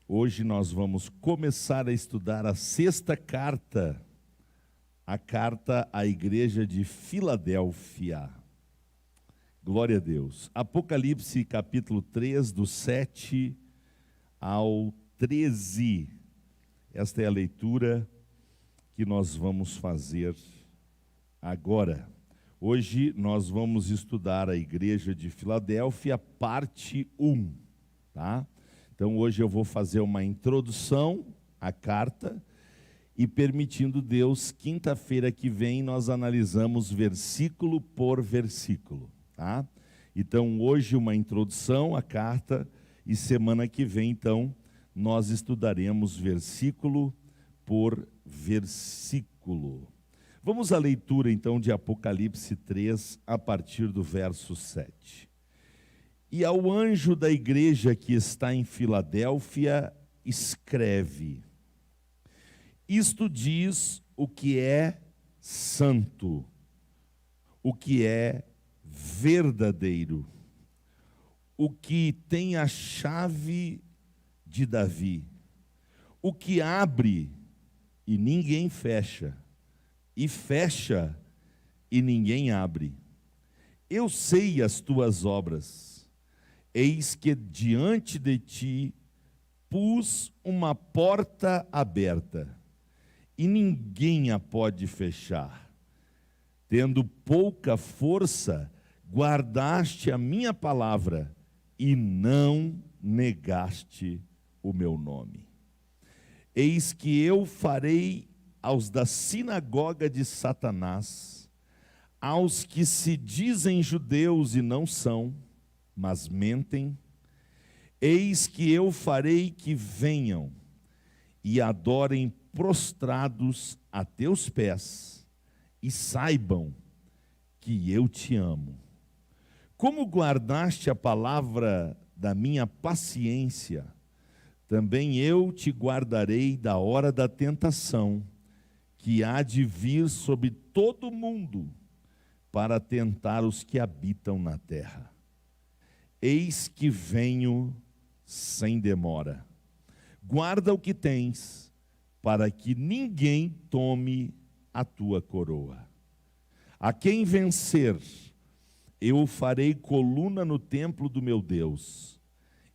Hoje nós vamos começar a estudar a sexta carta, a carta à igreja de Filadélfia. Glória a Deus. Apocalipse capítulo 3, do 7 ao 13. Esta é a leitura que nós vamos fazer agora. Hoje nós vamos estudar a igreja de Filadélfia, parte 1, tá? Então hoje eu vou fazer uma introdução à carta e, permitindo Deus, quinta-feira que vem nós analisamos versículo por versículo, tá? Então hoje uma introdução à carta e semana que vem então nós estudaremos versículo por versículo. Vamos à leitura então de Apocalipse 3 a partir do verso 7. E ao anjo da igreja que está em Filadélfia, escreve: isto diz o que é santo, o que é verdadeiro, o que tem a chave de Davi, o que abre e ninguém fecha, e fecha e ninguém abre. Eu sei as tuas obras. Eis que diante de ti pus uma porta aberta, e ninguém a pode fechar. Tendo pouca força, guardaste a minha palavra, e não negaste o meu nome. Eis que eu farei aos da sinagoga de Satanás, aos que se dizem judeus e não são, mas mentem, eis que eu farei que venham e adorem prostrados a teus pés, e saibam que eu te amo. Como guardaste a palavra da minha paciência, também eu te guardarei da hora da tentação, que há de vir sobre todo o mundo, para tentar os que habitam na terra. Eis que venho sem demora. Guarda o que tens, para que ninguém tome a tua coroa. A quem vencer, eu farei coluna no templo do meu Deus,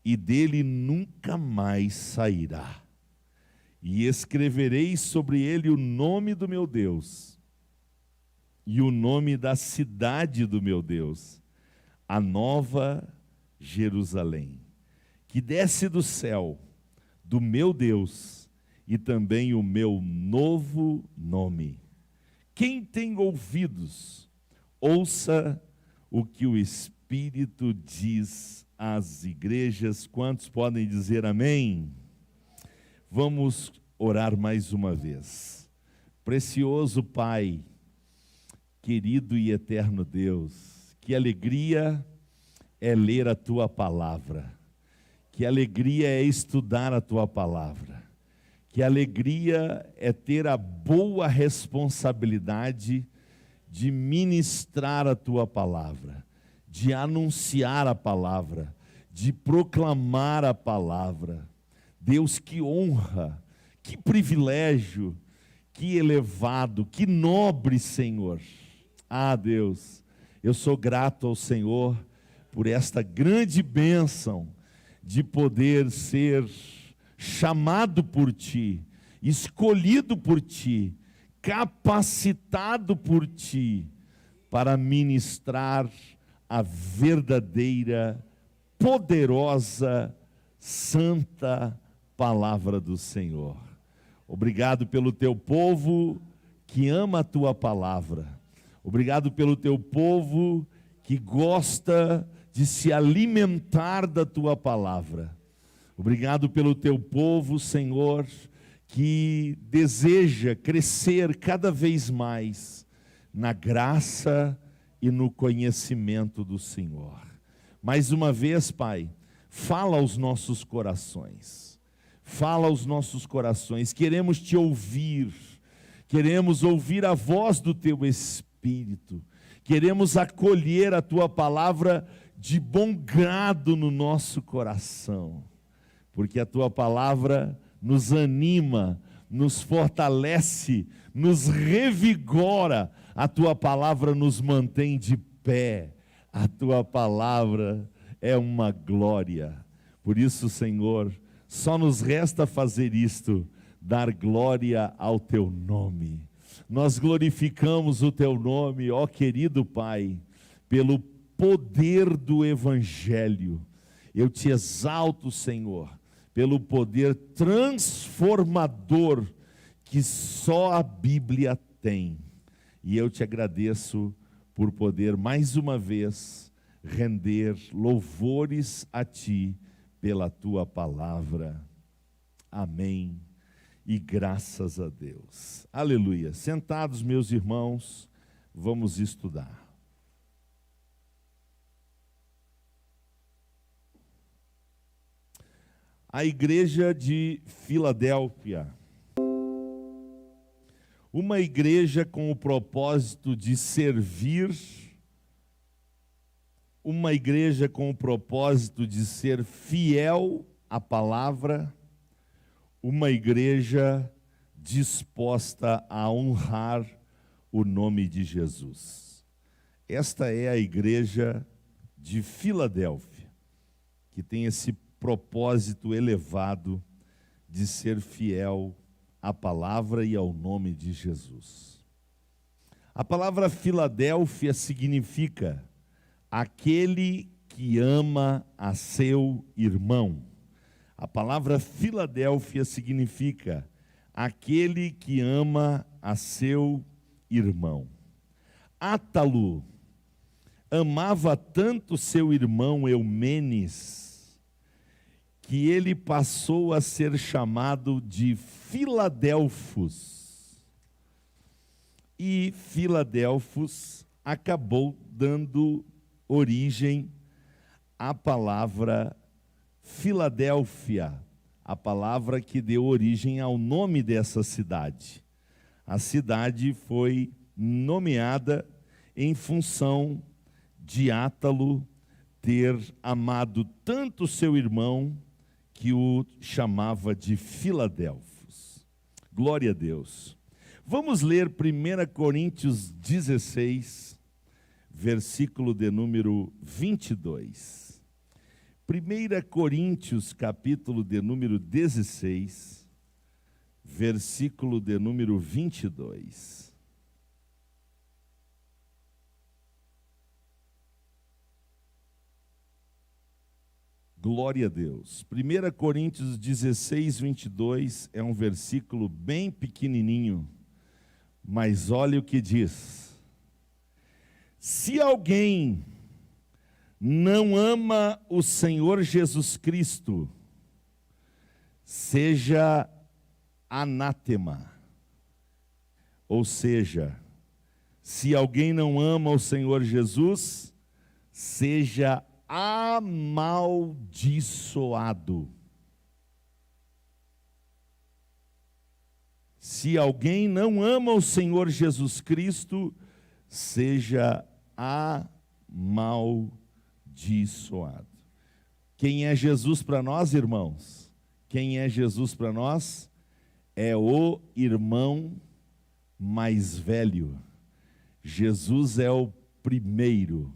e dele nunca mais sairá. E escreverei sobre ele o nome do meu Deus, e o nome da cidade do meu Deus, a nova Jerusalém, que desce do céu, do meu Deus, e também o meu novo nome. Quem tem ouvidos, ouça o que o Espírito diz às igrejas. Quantos podem dizer amém? Vamos orar mais uma vez. Precioso Pai, querido e eterno Deus, que alegria é ler a Tua Palavra, que alegria é estudar a Tua Palavra, que alegria é ter a boa responsabilidade de ministrar a Tua Palavra, de anunciar a Palavra, de proclamar a Palavra. Deus, que honra, que privilégio, que elevado, que nobre Senhor. Ah, Deus, eu sou grato ao Senhor por esta grande bênção de poder ser chamado por Ti, escolhido por Ti, capacitado por Ti, para ministrar a verdadeira, poderosa, santa palavra do Senhor. Obrigado pelo Teu povo que ama a Tua palavra. Obrigado pelo Teu povo que gosta de se alimentar da Tua palavra. Obrigado pelo Teu povo, Senhor, que deseja crescer cada vez mais na graça e no conhecimento do Senhor. Mais uma vez, Pai, fala aos nossos corações. Fala aos nossos corações. Queremos Te ouvir. Queremos ouvir a voz do Teu Espírito. Queremos acolher a Tua palavra de bom grado no nosso coração. porque a tua palavra nos anima, nos fortalece, nos revigora, a tua palavra nos mantém de pé, a tua palavra é uma glória. Por isso, Senhor, só nos resta fazer isto, dar glória ao teu nome. Nós glorificamos o teu nome, ó querido Pai, pelo poder do Evangelho. Eu te exalto, Senhor, pelo poder transformador que só a Bíblia tem. E eu te agradeço por poder mais uma vez render louvores a ti pela tua palavra. Amém. E graças a Deus. Aleluia. Sentados, meus irmãos, vamos estudar. A igreja de Filadélfia. Uma igreja com o propósito de servir, uma igreja com o propósito de ser fiel à palavra, uma igreja disposta a honrar o nome de Jesus. Esta é a igreja de Filadélfia, que tem esse propósito elevado de ser fiel à palavra e ao nome de Jesus. A palavra Filadélfia significa aquele que ama a seu irmão. A palavra Filadélfia significa aquele que ama a seu irmão. Átalo amava tanto seu irmão Eumenes, que ele passou a ser chamado de Filadelfos. E Filadelfos acabou dando origem à palavra Filadélfia, a palavra que deu origem ao nome dessa cidade. A cidade foi nomeada em função de Átalo ter amado tanto seu irmão que o chamava de Filadelfos. Glória a Deus. Vamos ler 1 Coríntios 16, versículo de número 22. 1 Coríntios, capítulo de número 16, versículo de número 22. Glória a Deus. 1 Coríntios 16, 22 é um versículo bem pequenininho, mas olha o que diz. Se alguém não ama o Senhor Jesus Cristo, seja anátema. Ou seja, se alguém não ama o Senhor Jesus, seja amaldiçoado. Se alguém não ama o Senhor Jesus Cristo, seja amaldiçoado. Quem é Jesus para nós, irmãos? Quem é Jesus para nós? É o irmão mais velho. Jesus é o primeiro.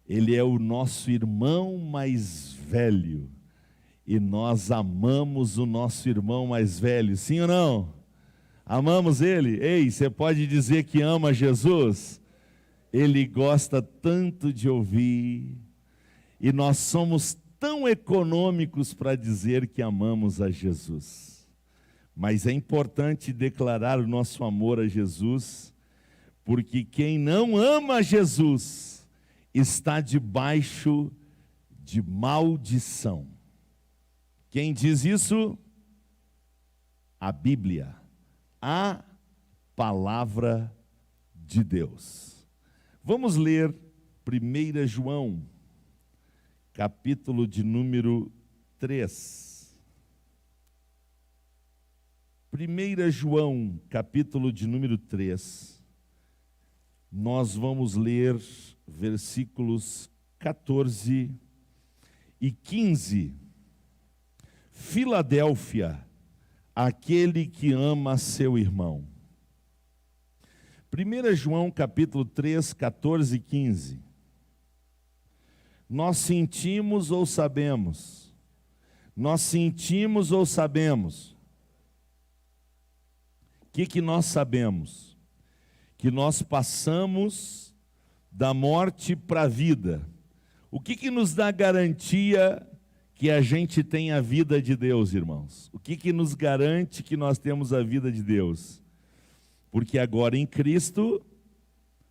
Ele é o nosso irmão mais velho. E nós amamos o nosso irmão mais velho, sim ou não? Amamos ele? Ei, você pode dizer que ama Jesus? Ele gosta tanto de ouvir. E nós somos tão econômicos para dizer que amamos a Jesus. Mas é importante declarar o nosso amor a Jesus, porque quem não ama Jesus está debaixo de maldição. Quem diz isso? A Bíblia, a palavra de Deus. Vamos ler 1 João, capítulo de número 3. 1 João, capítulo de número 3. Nós vamos ler versículos 14 e 15. Filadélfia, aquele que ama seu irmão. 1 João capítulo 3, 14 e 15. Nós sentimos ou sabemos? Nós sentimos ou sabemos? O que nós sabemos? Que nós passamos da morte para a vida. O que nos dá garantia que a gente tem a vida de Deus, irmãos? O que nos garante que nós temos a vida de Deus? Porque agora em Cristo,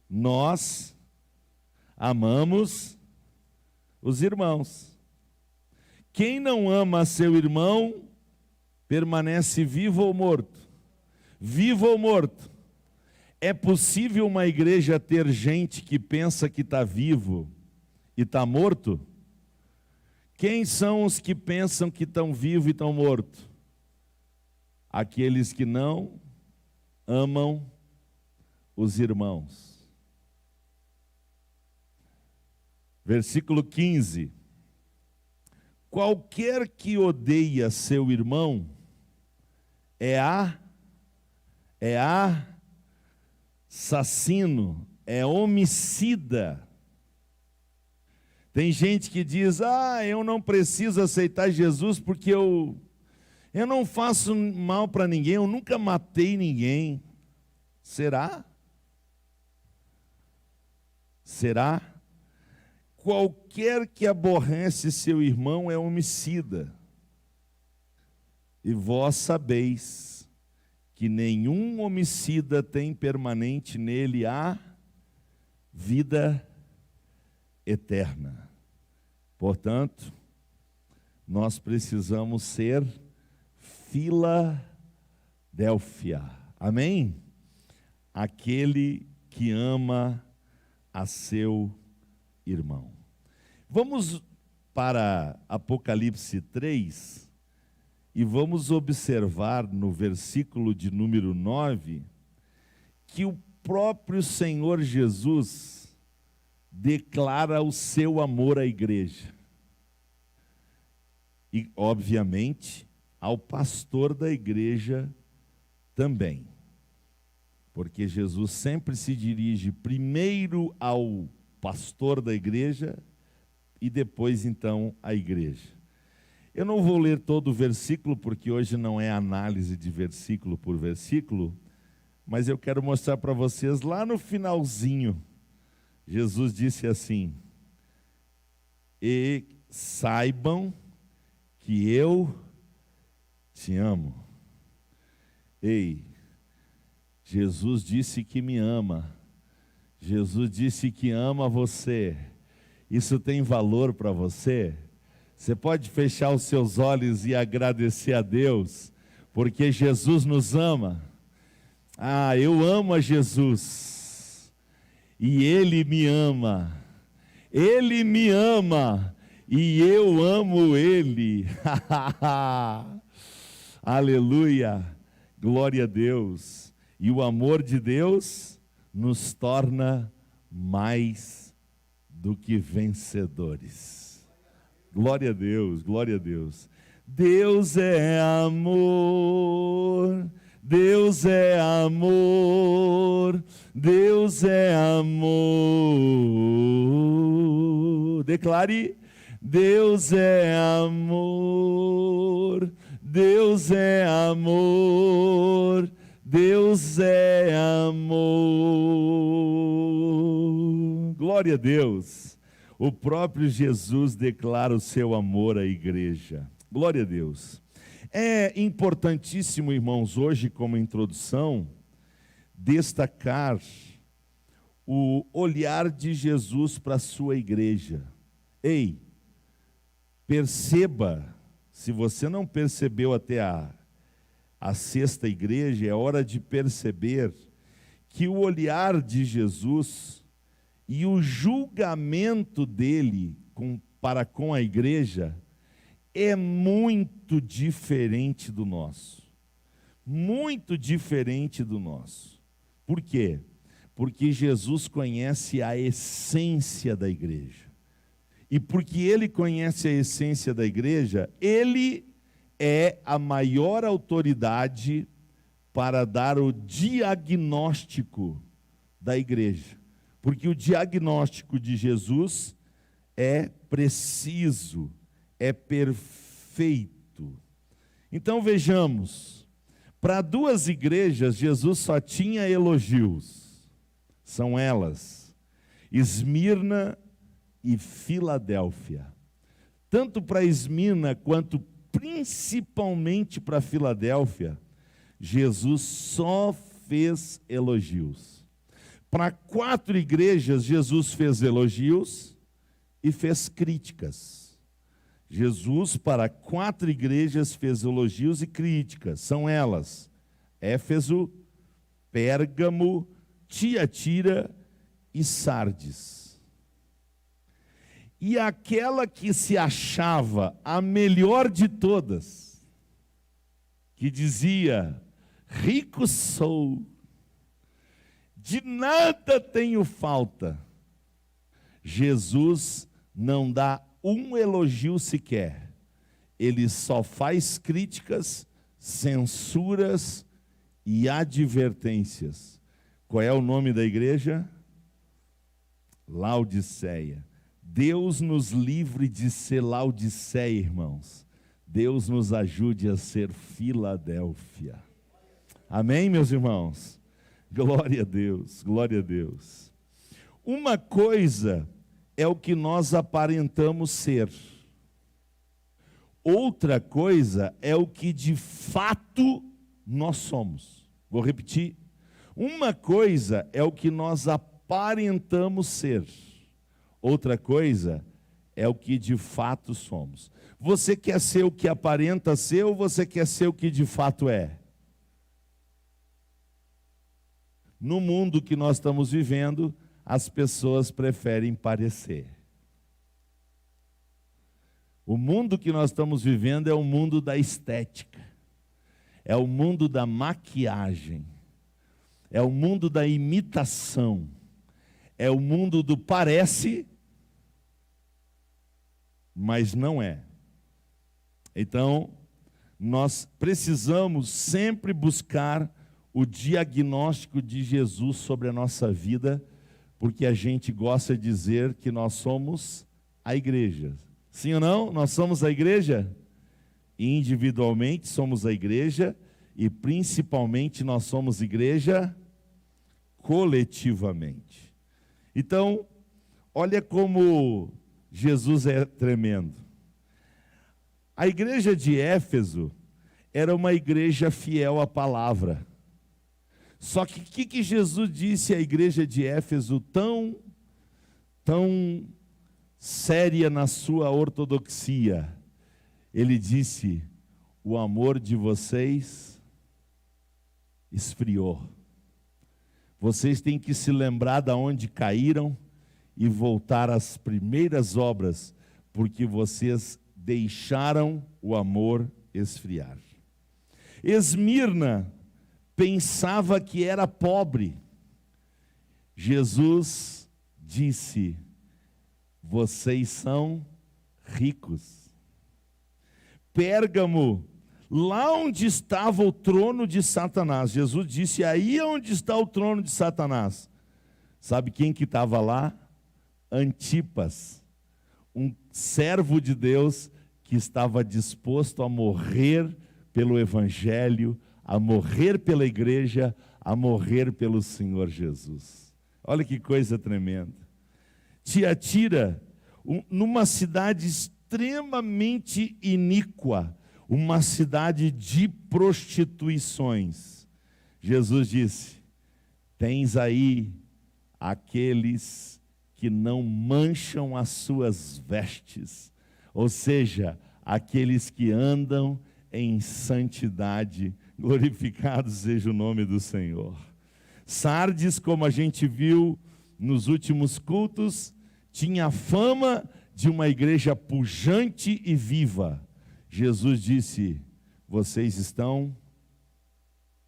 nós amamos os irmãos. Quem não ama seu irmão, permanece vivo ou morto? Vivo ou morto? É possível uma igreja ter gente que pensa que está vivo e está morto? Quem são os que pensam que estão vivos e estão mortos? Aqueles que não amam os irmãos. Versículo 15. Qualquer que odeia seu irmão é assassino, é homicida. Tem gente que diz, eu não preciso aceitar Jesus porque eu não faço mal para ninguém, eu nunca matei ninguém. Será? Será? Qualquer que aborrece seu irmão é homicida. E vós sabeis que nenhum homicida tem permanente nele a vida eterna. Portanto, nós precisamos ser Filadélfia. Amém? Aquele que ama a seu irmão. Vamos para Apocalipse 3 e vamos observar no versículo de número 9 que o próprio Senhor Jesus declara o seu amor à igreja. E, obviamente, ao pastor da igreja também. Porque Jesus sempre se dirige primeiro ao pastor da igreja e depois, então, à igreja. Eu não vou ler todo o versículo, porque hoje não é análise de versículo por versículo, mas eu quero mostrar para vocês lá no finalzinho. Jesus disse assim: e saibam que eu te amo. Ei, Jesus disse que me ama. Jesus disse que ama você. Isso tem valor para você? Você pode fechar os seus olhos e agradecer a Deus, porque Jesus nos ama. Eu amo a Jesus. E Ele me ama. Ele me ama. E eu amo Ele. Aleluia. Glória a Deus. E o amor de Deus nos torna mais do que vencedores. Glória a Deus, glória a Deus. Deus é amor, Deus é amor, Deus é amor. Declare: Deus é amor, Deus é amor, Deus é amor. Glória a Deus. O próprio Jesus declara o seu amor à igreja. Glória a Deus. É importantíssimo, irmãos, hoje como introdução, destacar o olhar de Jesus para a sua igreja. Ei, perceba, se você não percebeu até a sexta igreja, é hora de perceber que o olhar de Jesus e o julgamento dele para com a igreja é muito diferente do nosso. Muito diferente do nosso. Por quê? Porque Jesus conhece a essência da igreja. E porque ele conhece a essência da igreja, ele é a maior autoridade para dar o diagnóstico da igreja. Porque o diagnóstico de Jesus é preciso, é perfeito. Então vejamos, para duas igrejas Jesus só tinha elogios. São elas, Esmirna e Filadélfia. Tanto para Esmirna quanto principalmente para Filadélfia, Jesus só fez elogios. Para 4 igrejas, Jesus fez elogios e fez críticas. Jesus, para 4 igrejas, fez elogios e críticas. São elas: Éfeso, Pérgamo, Tiatira e Sardes. E aquela que se achava a melhor de todas, que dizia: rico sou, de nada tenho falta, Jesus não dá um elogio sequer. Ele só faz críticas, censuras e advertências. Qual é o nome da igreja? Laodiceia. Deus nos livre de ser Laodiceia, irmãos. Deus nos ajude a ser Filadélfia. Amém, meus irmãos? Glória a Deus, glória a Deus. Uma coisa é o que nós aparentamos ser. Outra coisa é o que de fato nós somos. Vou repetir. Uma coisa é o que nós aparentamos ser. Outra coisa é o que de fato somos. Você quer ser o que aparenta ser ou você quer ser o que de fato é? No mundo que nós estamos vivendo, as pessoas preferem parecer. O mundo que nós estamos vivendo é o mundo da estética, é o mundo da maquiagem, é o mundo da imitação, é o mundo do parece, mas não é. Então, nós precisamos sempre buscar o diagnóstico de Jesus sobre a nossa vida, porque a gente gosta de dizer que nós somos a igreja. Sim ou não? Nós somos a igreja? Individualmente somos a igreja e principalmente nós somos igreja coletivamente. Então, olha como Jesus é tremendo. A igreja de Éfeso era uma igreja fiel à palavra. Só que o que Jesus disse à igreja de Éfeso tão séria na sua ortodoxia? Ele disse: o amor de vocês esfriou. Vocês têm que se lembrar de onde caíram e voltar às primeiras obras, porque vocês deixaram o amor esfriar. Esmirna pensava que era pobre. Jesus disse: vocês são ricos. Pérgamo, lá onde estava o trono de Satanás, Jesus disse: aí onde está o trono de Satanás. Sabe quem que estava lá? Antipas, um servo de Deus que estava disposto a morrer pelo evangelho, a morrer pela igreja, a morrer pelo Senhor Jesus. Olha que coisa tremenda. Tiatira, numa cidade extremamente iníqua, uma cidade de prostituições. Jesus disse: tens aí aqueles que não mancham as suas vestes, ou seja, aqueles que andam em santidade. Glorificado seja o nome do Senhor. Sardes, como a gente viu nos últimos cultos, tinha fama de uma igreja pujante e viva. Jesus disse: vocês estão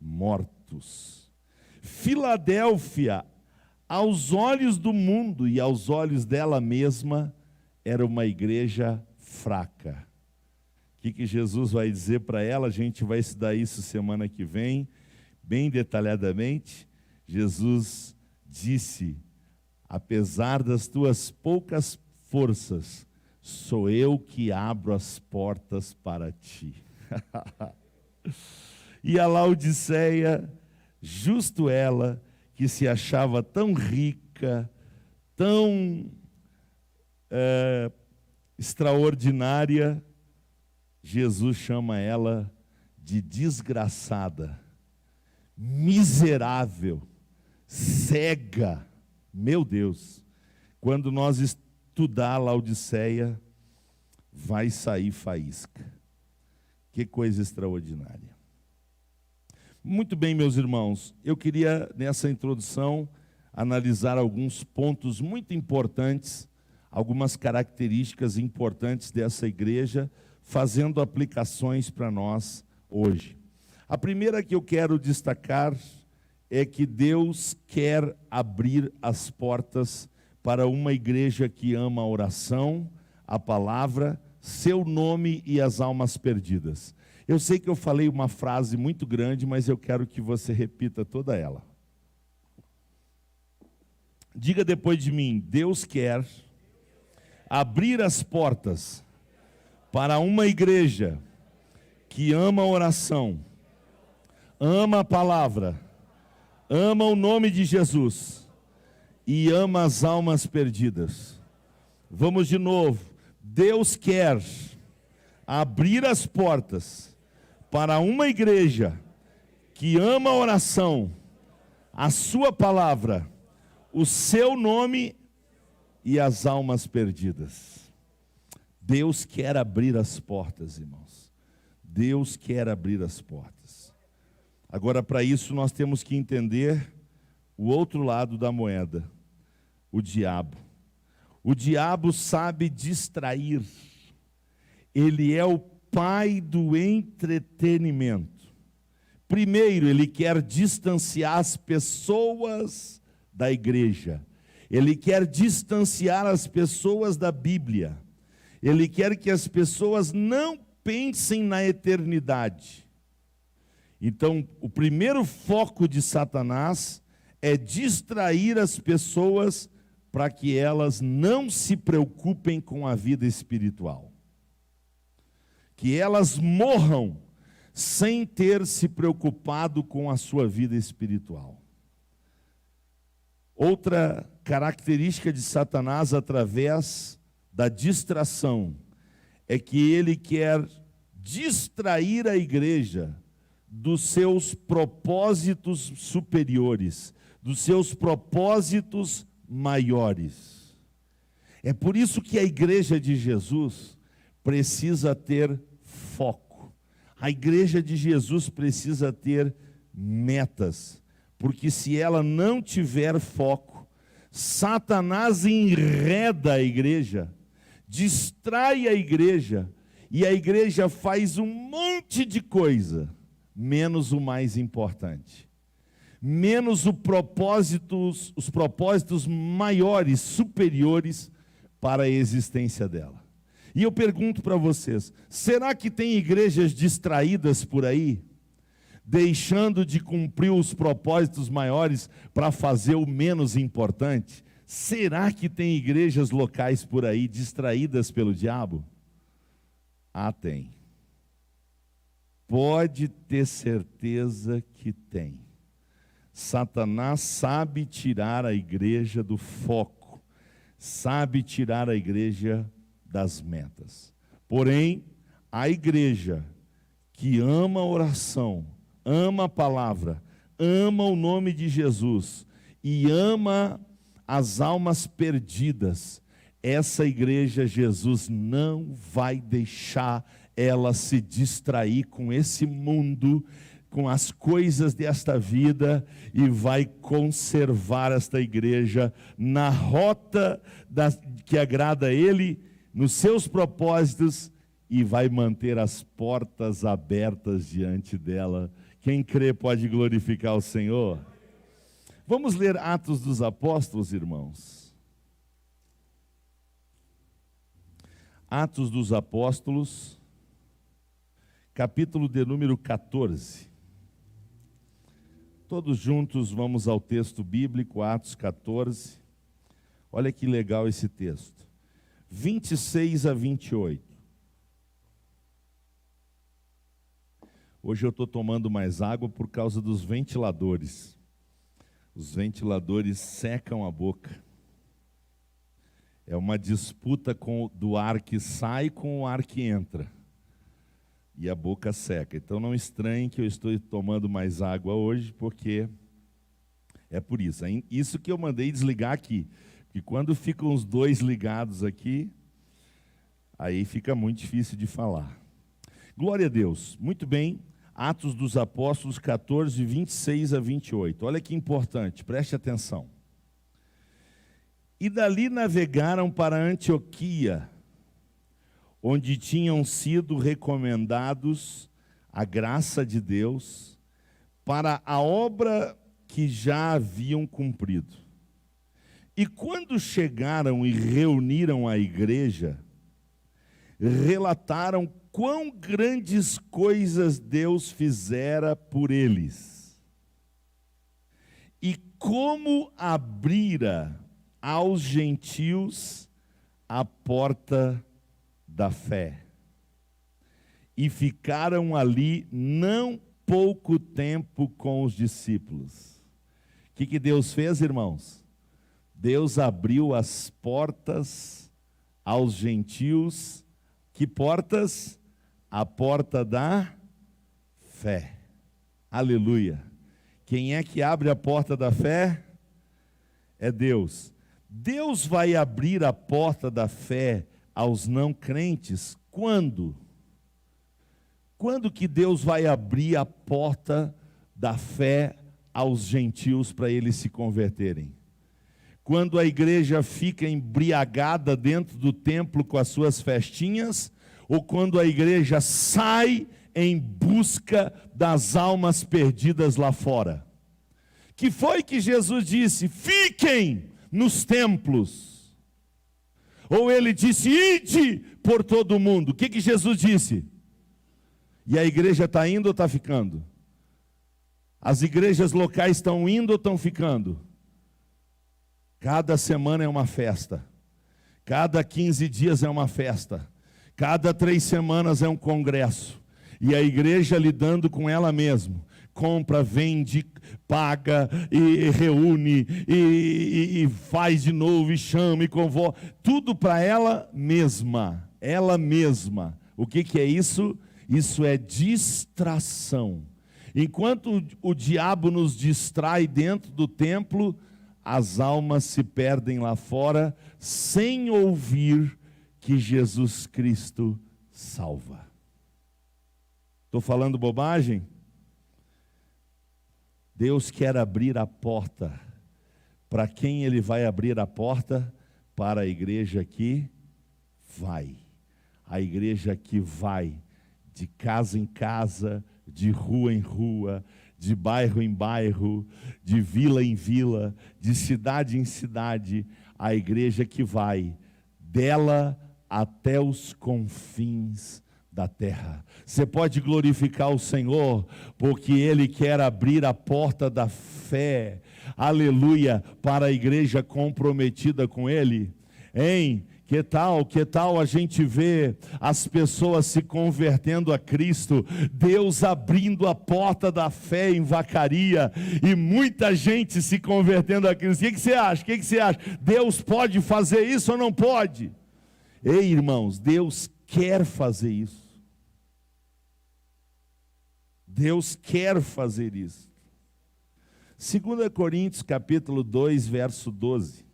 mortos. Filadélfia, aos olhos do mundo e aos olhos dela mesma, era uma igreja fraca. que Jesus vai dizer para ela? A gente vai estudar isso semana que vem, bem detalhadamente. Jesus disse: apesar das tuas poucas forças, sou eu que abro as portas para ti. E a Laodiceia, justo ela, que se achava tão rica, tão extraordinária, Jesus chama ela de desgraçada, miserável, cega. Meu Deus, quando nós estudar Laodiceia, vai sair faísca. Que coisa extraordinária. Muito bem, meus irmãos, eu queria nessa introdução analisar alguns pontos muito importantes, algumas características importantes dessa igreja, fazendo aplicações para nós hoje. A primeira que eu quero destacar é que Deus quer abrir as portas para uma igreja que ama a oração, a palavra, seu nome e as almas perdidas. Eu sei que eu falei uma frase muito grande, mas eu quero que você repita toda ela. Diga depois de mim: Deus quer abrir as portas para uma igreja que ama a oração, ama a palavra, ama o nome de Jesus e ama as almas perdidas. Vamos de novo. Deus quer abrir as portas para uma igreja que ama a oração, a sua palavra, o seu nome e as almas perdidas. Deus quer abrir as portas, irmãos. Deus quer abrir as portas. Agora, para isso, nós temos que entender o outro lado da moeda, o diabo. O diabo sabe distrair. Ele é o pai do entretenimento. Primeiro, ele quer distanciar as pessoas da igreja. Ele quer distanciar as pessoas da Bíblia. Ele quer que as pessoas não pensem na eternidade. Então, o primeiro foco de Satanás é distrair as pessoas para que elas não se preocupem com a vida espiritual. Que elas morram sem ter se preocupado com a sua vida espiritual. Outra característica de Satanás através da distração é que ele quer distrair a igreja dos seus propósitos superiores, dos seus propósitos maiores. É por isso que a igreja de Jesus precisa ter foco. A igreja de Jesus precisa ter metas, porque se ela não tiver foco, Satanás enreda a igreja, distrai a igreja, e a igreja faz um monte de coisa, menos o mais importante, menos os propósitos maiores, superiores para a existência dela. E eu pergunto para vocês, será que tem igrejas distraídas por aí, deixando de cumprir os propósitos maiores para fazer o menos importante? Será que tem igrejas locais por aí distraídas pelo diabo? Ah, tem. Pode ter certeza que tem. Satanás sabe tirar a igreja do foco, sabe tirar a igreja das metas. Porém, a igreja que ama a oração, ama a palavra, ama o nome de Jesus e ama as almas perdidas, essa igreja Jesus não vai deixar ela se distrair com esse mundo, com as coisas desta vida, e vai conservar esta igreja na rota que agrada a Ele, nos seus propósitos, e vai manter as portas abertas diante dela. Quem crê pode glorificar o Senhor. Vamos ler Atos dos Apóstolos, irmãos. Atos dos Apóstolos, capítulo de número 14. Todos juntos vamos ao texto bíblico, Atos 14. Olha que legal esse texto. 26 a 28. Hoje eu estou tomando mais água por causa dos ventiladores. Os ventiladores secam a boca. É uma disputa do ar que sai com o ar que entra. E a boca seca. Então não estranhe que eu estou tomando mais água hoje, porque é por isso. Isso que eu mandei desligar aqui. Que quando ficam os dois ligados aqui, aí fica muito difícil de falar. Glória a Deus. Muito bem. Atos dos Apóstolos 14, 26 a 28. Olha que importante, preste atenção. E dali navegaram para Antioquia, onde tinham sido recomendados a graça de Deus para a obra que já haviam cumprido. E quando chegaram e reuniram a igreja, relataram quão grandes coisas Deus fizera por eles, e como abrira aos gentios a porta da fé. E ficaram ali não pouco tempo com os discípulos. O que Deus fez, irmãos? Deus abriu as portas aos gentios. Que portas? A porta da fé. Aleluia. Quem é que abre a porta da fé? É Deus. Deus vai abrir a porta da fé aos não crentes quando? Quando que Deus vai abrir a porta da fé aos gentios para eles se converterem? Quando a igreja fica embriagada dentro do templo com as suas festinhas, ou quando a igreja sai em busca das almas perdidas lá fora? Que foi que Jesus disse? Fiquem nos templos. Ou ele disse, ide por todo o mundo. O que Jesus disse? E a igreja está indo ou está ficando? As igrejas locais estão indo ou estão ficando? Cada semana é uma festa. Cada 15 dias é uma festa. Cada 3 semanas é um congresso. E a igreja lidando com ela mesma. Compra, vende, paga, e reúne, e faz de novo, e chama, e convoca. Tudo para ela mesma. Ela mesma. O que é isso? Isso é distração. Enquanto o diabo nos distrai dentro do templo, as almas se perdem lá fora, sem ouvir que Jesus Cristo salva. Estou falando bobagem? Deus quer abrir a porta. Para quem Ele vai abrir a porta? Para a igreja que vai. A igreja que vai de casa em casa, de rua em rua, de bairro em bairro, de vila em vila, de cidade em cidade. A igreja que vai dela até os confins da terra. Você pode glorificar o Senhor, porque Ele quer abrir a porta da fé, aleluia, para a igreja comprometida com Ele. Hein? Que tal a gente ver as pessoas se convertendo a Cristo, Deus abrindo a porta da fé em Vacaria, e muita gente se convertendo a Cristo. O que você acha? O que você acha? Deus pode fazer isso ou não pode? Ei, irmãos, Deus quer fazer isso. Deus quer fazer isso. 2 Coríntios capítulo 2, verso 12.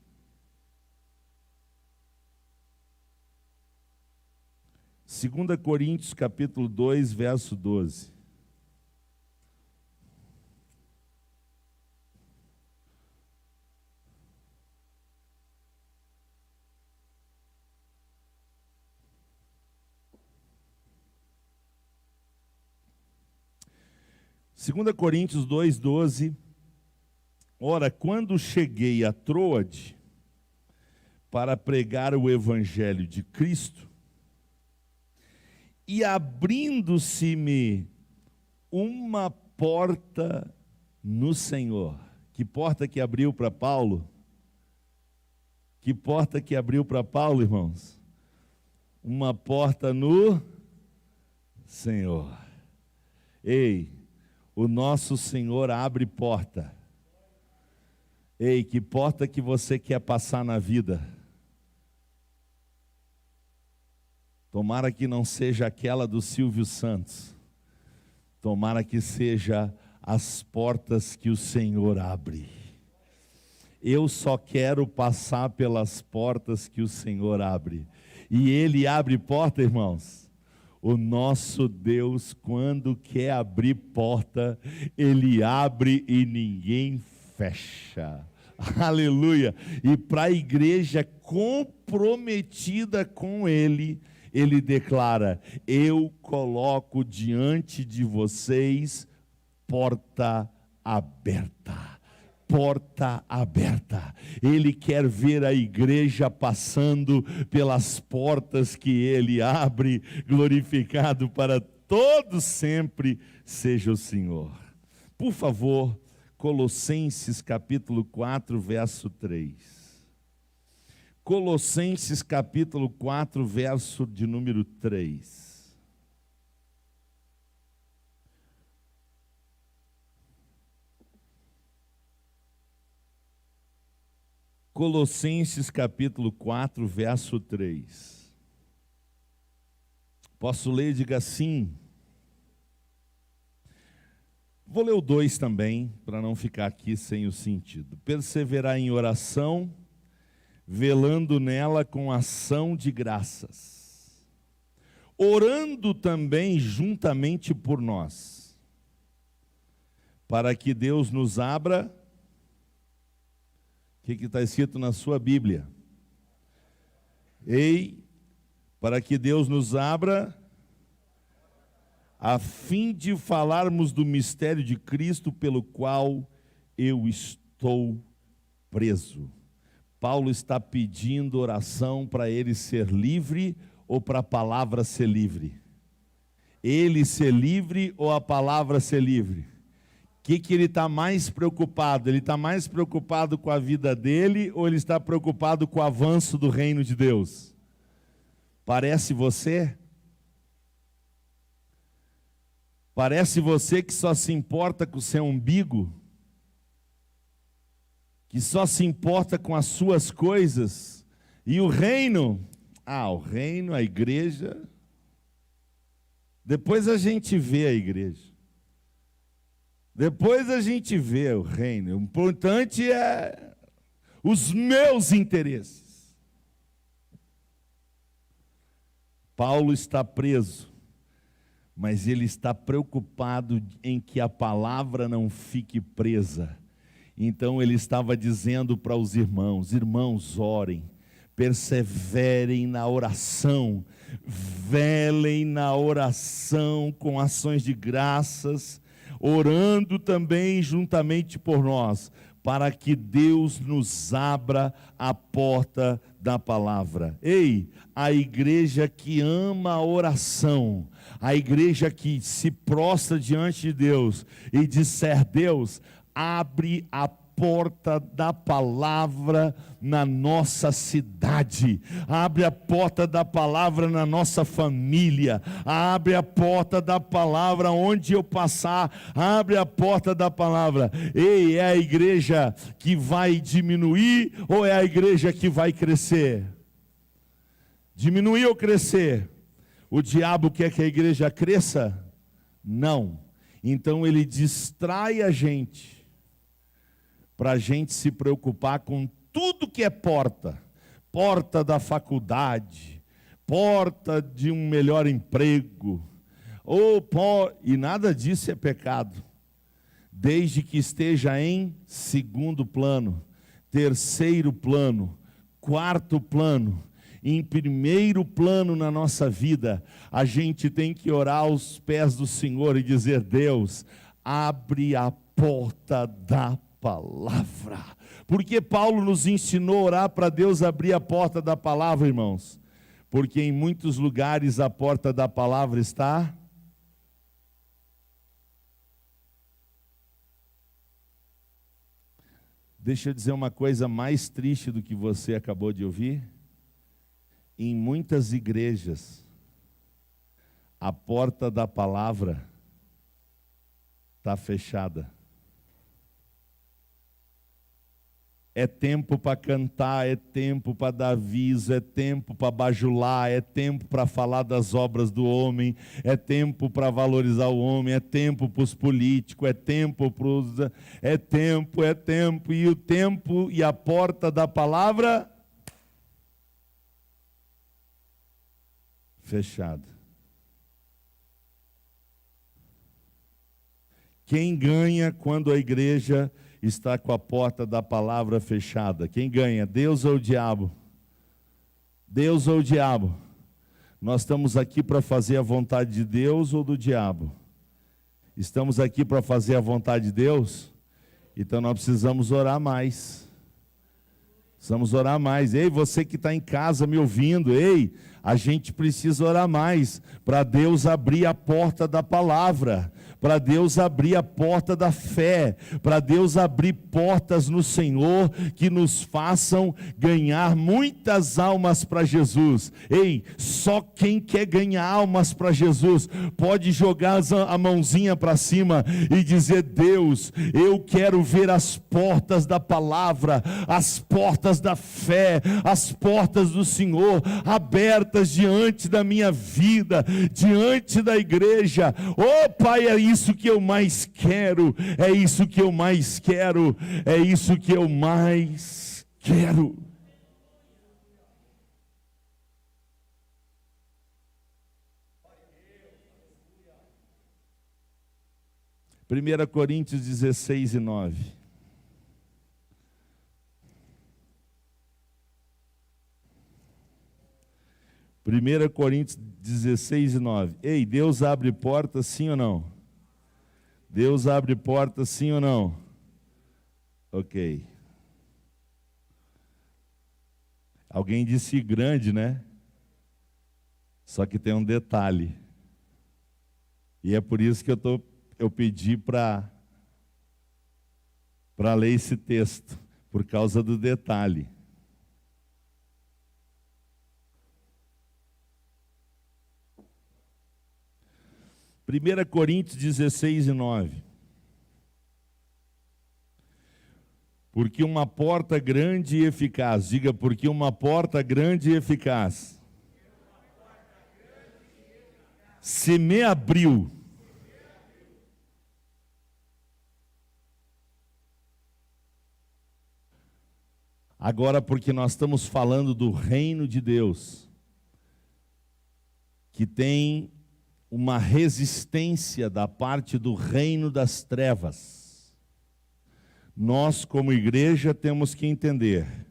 2 Coríntios capítulo 2, verso 12. Segunda Coríntios 2:12. Ora, quando cheguei a Troade para pregar o evangelho de Cristo, E abrindo-se-me uma porta no Senhor. Que porta que abriu para Paulo? Que porta que abriu para Paulo, irmãos? Uma porta no Senhor. Ei, o nosso Senhor abre porta. Ei, que porta que você quer passar na vida? Tomara que não seja aquela do Silvio Santos. Tomara que seja as portas que o Senhor abre. Eu só quero passar pelas portas que o Senhor abre. E Ele abre porta, irmãos. O nosso Deus, quando quer abrir porta, Ele abre e ninguém fecha. Aleluia! E para a igreja comprometida com Ele, Ele declara: eu coloco diante de vocês porta aberta. Porta aberta. Ele quer ver a igreja passando pelas portas que Ele abre, glorificado para todos sempre seja o Senhor. Por favor, Colossenses capítulo 4, verso 3. Colossenses capítulo 4, verso de número 3. Colossenses capítulo 4, verso 3. Posso ler? Diga sim. Vou ler o 2 também, para não ficar aqui sem o sentido. Perseverar em oração, velando nela com ação de graças. Orando também juntamente por nós, para que Deus nos abra. O que está escrito na sua Bíblia? Ei, para que Deus nos abra, a fim de falarmos do mistério de Cristo, pelo qual eu estou preso. Paulo está pedindo oração para ele ser livre ou para a palavra ser livre? Ele ser livre ou a palavra ser livre? O que ele está mais preocupado? Ele está mais preocupado com a vida dele ou ele está preocupado com o avanço do reino de Deus? Parece você? Parece você que só se importa com o seu umbigo? Que só se importa com as suas coisas? E o reino? O reino, a igreja. Depois a gente vê a igreja. Depois a gente vê o reino. O importante é os meus interesses. Paulo está preso, mas ele está preocupado em que a palavra não fique presa. Então ele estava dizendo para os irmãos: irmãos, orem, perseverem na oração, velem na oração com ações de graças, orando também juntamente por nós, para que Deus nos abra a porta da palavra. Ei, a igreja que ama a oração, a igreja que se prostra diante de Deus e disser: Deus, abre a porta da palavra na nossa cidade, abre a porta da palavra na nossa família, abre a porta da palavra onde eu passar, abre a porta da palavra. Ei, é a igreja que vai diminuir ou é a igreja que vai crescer? Diminuir ou crescer? O diabo quer que a igreja cresça? Não. Então ele distrai a gente, para a gente se preocupar com tudo que é porta. Porta da faculdade, porta de um melhor emprego, e nada disso é pecado, desde que esteja em segundo plano, terceiro plano, quarto plano. Em primeiro plano na nossa vida, a gente tem que orar aos pés do Senhor e dizer: Deus, abre a porta da palavra. Porque Paulo nos ensinou a orar para Deus abrir a porta da palavra, irmãos? porque em muitos lugares a porta da palavra está... Deixa eu dizer uma coisa mais triste do que você acabou de ouvir. Em muitas igrejas, a porta da palavra está fechada. É tempo para cantar, é tempo para dar aviso, é tempo para bajular, é tempo para falar das obras do homem, é tempo para valorizar o homem, é tempo para os políticos, é tempo para os... É tempo, e o tempo e a porta da palavra fechada. Quem ganha quando a igreja está com a porta da palavra fechada? Quem ganha? Deus ou o diabo? Deus ou o diabo? Nós estamos aqui para fazer a vontade de Deus ou do diabo? Estamos aqui para fazer a vontade de Deus? Então nós precisamos orar mais. Precisamos orar mais. Ei, você que está em casa me ouvindo, ei, a gente precisa orar mais para Deus abrir a porta da palavra, para Deus abrir a porta da fé, para Deus abrir portas no Senhor que nos façam ganhar muitas almas para Jesus. Ei, só quem quer ganhar almas para Jesus pode jogar a mãozinha para cima e dizer: Deus, eu quero ver as portas da palavra, as portas da fé, as portas do Senhor abertas diante da minha vida, diante da igreja. Oh Pai, é isso que eu mais quero, é isso que eu mais quero, é isso que eu mais quero. Primeira Coríntios 16:9. 1 Coríntios 16:9. Ei, Deus abre portas, sim ou não? Deus abre portas, sim ou não? Ok. Alguém disse grande, né? Só que tem um detalhe. E é por isso que eu pedi para ler esse texto, por causa do detalhe. Primeira Coríntios 16:9. Porque uma porta grande e eficaz, diga, porque uma porta grande e eficaz se me abriu. Agora, porque nós estamos falando do reino de Deus, que tem uma resistência da parte do reino das trevas. Nós, como igreja, temos que entender: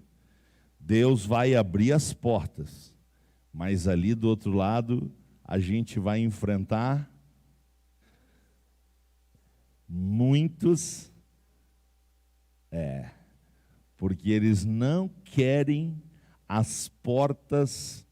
Deus vai abrir as portas, mas ali do outro lado a gente vai enfrentar muitos, porque eles não querem as portas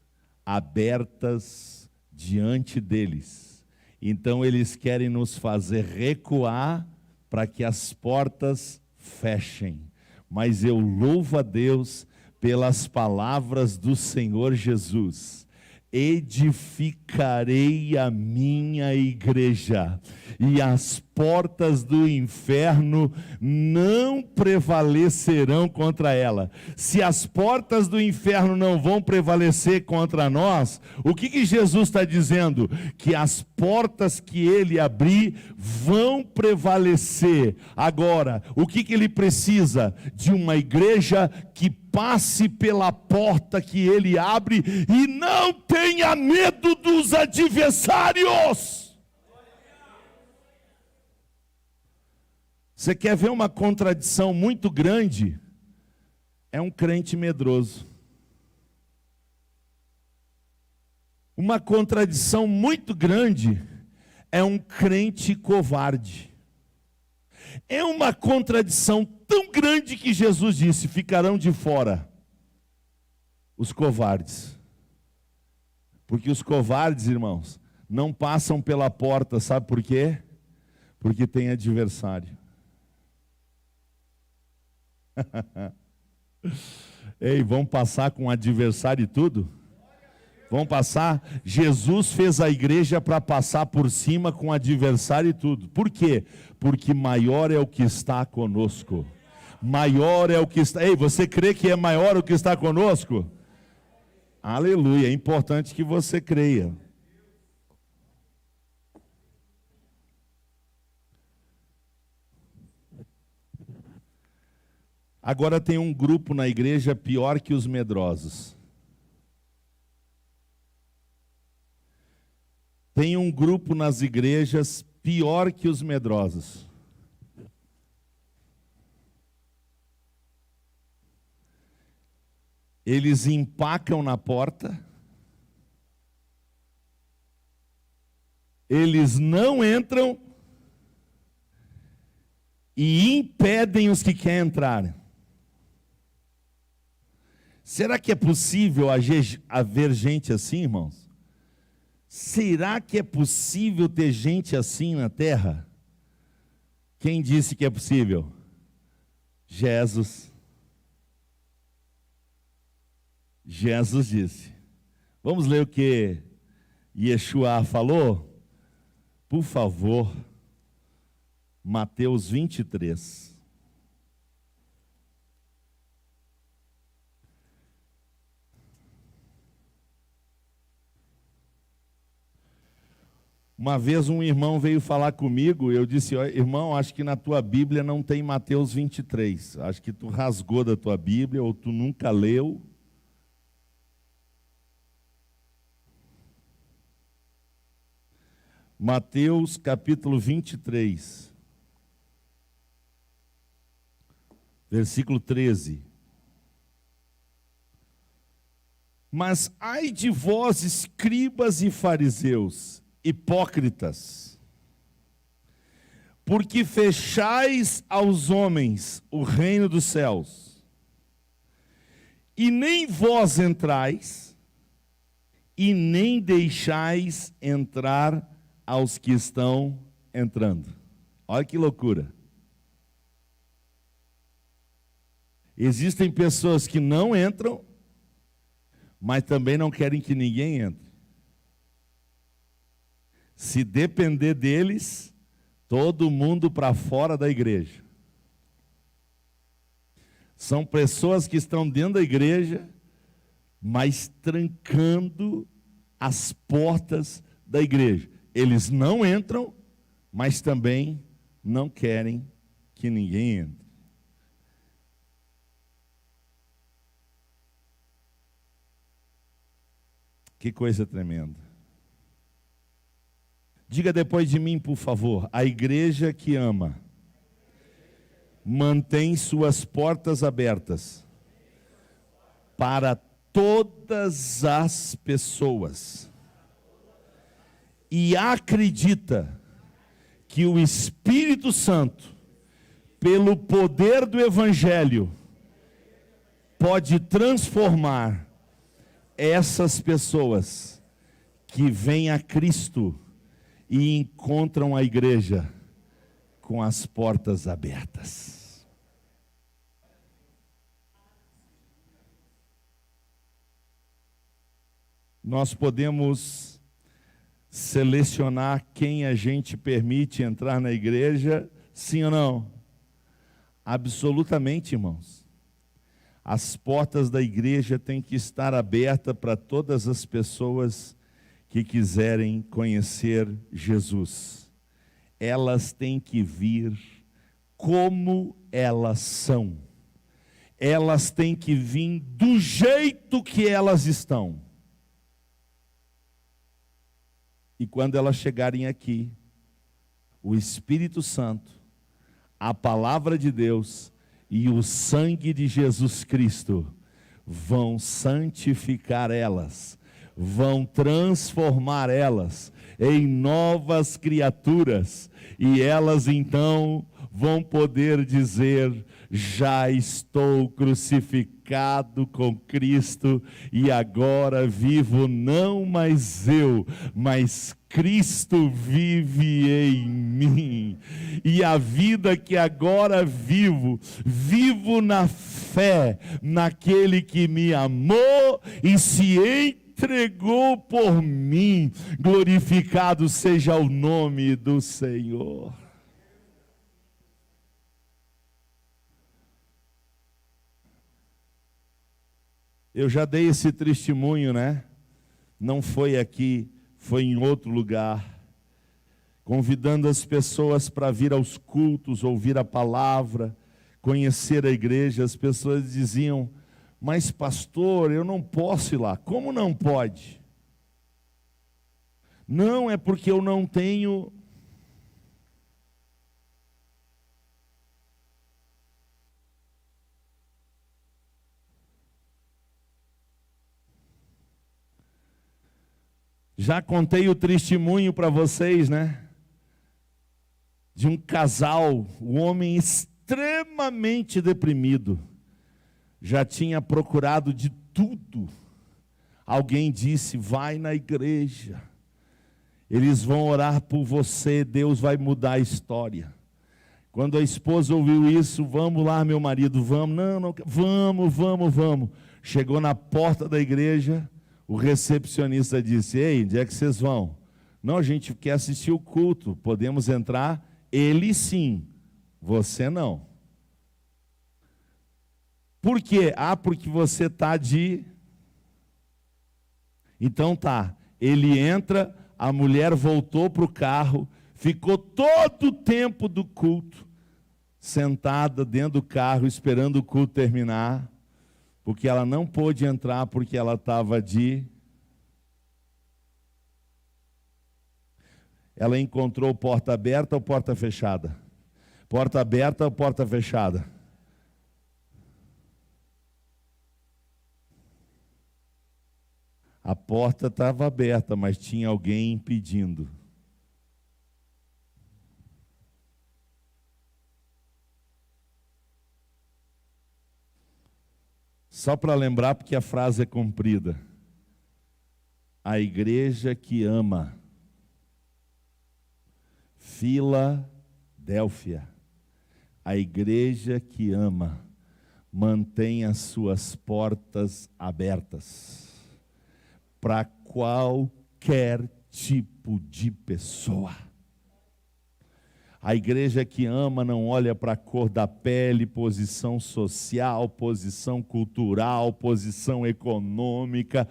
abertas diante deles. Então eles querem nos fazer recuar para que as portas fechem. Mas eu louvo a Deus pelas palavras do Senhor Jesus: edificarei a minha igreja, e as portas do inferno não prevalecerão contra ela. Se as portas do inferno não vão prevalecer contra nós, o que Jesus está dizendo? Que as portas que ele abrir vão prevalecer. Agora, o que ele precisa? De uma igreja que passe pela porta que ele abre e não tenha medo dos adversários. Você quer ver uma contradição muito grande? É um crente medroso. Uma contradição muito grande é um crente covarde. É uma contradição tão grande que Jesus disse: ficarão de fora os covardes. Porque os covardes, irmãos, não passam pela porta, sabe por quê? Porque tem adversário. Ei, vão passar com adversário e tudo? Vão passar? Jesus fez a igreja para passar por cima com adversário e tudo. Por quê? Porque maior é o que está conosco. Maior é o que está... Ei, você crê que é maior o que está conosco? Aleluia, é importante que você creia. Agora tem um grupo na igreja pior que os medrosos. Tem um grupo nas igrejas pior que os medrosos. Eles empacam na porta. Eles não entram e impedem os que querem entrar. Será que é possível haver gente assim, irmãos? Será que é possível ter gente assim na terra? Quem disse que é possível? Jesus. Jesus disse. Vamos ler o que Yeshua falou? Por favor, Mateus 23. Uma vez um irmão veio falar comigo, eu disse, irmão, acho que na tua Bíblia não tem Mateus 23. Acho que tu rasgou da tua Bíblia ou tu nunca leu. Mateus capítulo 23, versículo 13. Mas ai de vós, escribas e fariseus, hipócritas, porque fechais aos homens o reino dos céus, e nem vós entrais, e nem deixais entrar aos que estão entrando. Olha que loucura. Existem pessoas que não entram, mas também não querem que ninguém entre. Se depender deles, todo mundo para fora da igreja. São pessoas que estão dentro da igreja, mas trancando as portas da igreja. Eles não entram, mas também não querem que ninguém entre. Que coisa tremenda. Diga depois de mim, por favor, a igreja que ama mantém suas portas abertas para todas as pessoas e acredita que o Espírito Santo, pelo poder do Evangelho, pode transformar essas pessoas que vêm a Cristo e encontram a igreja com as portas abertas. Nós podemos selecionar quem a gente permite entrar na igreja, sim ou não? Absolutamente, irmãos. As portas da igreja têm que estar abertas para todas as pessoas que quiserem conhecer Jesus. Elas têm que vir como elas são. Elas têm que vir do jeito que elas estão. E quando elas chegarem aqui, o Espírito Santo, a palavra de Deus e o sangue de Jesus Cristo vão santificar elas, vão transformar elas em novas criaturas, e elas então vão poder dizer: já estou crucificado com Cristo, e agora vivo não mais eu, mas Cristo vive em mim. E a vida que agora vivo, vivo na fé naquele que me amou e se entregou por mim. Glorificado seja o nome do Senhor. Eu já dei esse testemunho, né? Não foi aqui, foi em outro lugar, convidando as pessoas para vir aos cultos, ouvir a palavra, conhecer a igreja. As pessoas diziam: mas pastor, eu não posso ir lá. Como não pode? Não, é porque eu não tenho. Já contei o testemunho para vocês, né? De um casal, um homem extremamente deprimido, já tinha procurado de tudo. Alguém disse: vai na igreja, eles vão orar por você, Deus vai mudar a história. Quando a esposa ouviu isso: vamos lá, meu marido, vamos. Não, vamos. Chegou na porta da igreja, o recepcionista disse: ei, onde é que vocês vão? Não, a gente quer assistir o culto, podemos entrar? Ele sim, você não. Por quê? Porque você está de... Então tá, ele entra, a mulher voltou para o carro, ficou todo o tempo do culto sentada dentro do carro, esperando o culto terminar, porque ela não pôde entrar, porque ela estava de... Ela encontrou porta aberta ou porta fechada? Porta aberta ou porta fechada? A porta estava aberta, mas tinha alguém impedindo. Só para lembrar, porque a frase é comprida. A igreja que ama. Filadélfia. A igreja que ama mantém as suas portas abertas para qualquer tipo de pessoa. A igreja que ama não olha para a cor da pele, posição social, posição cultural, posição econômica.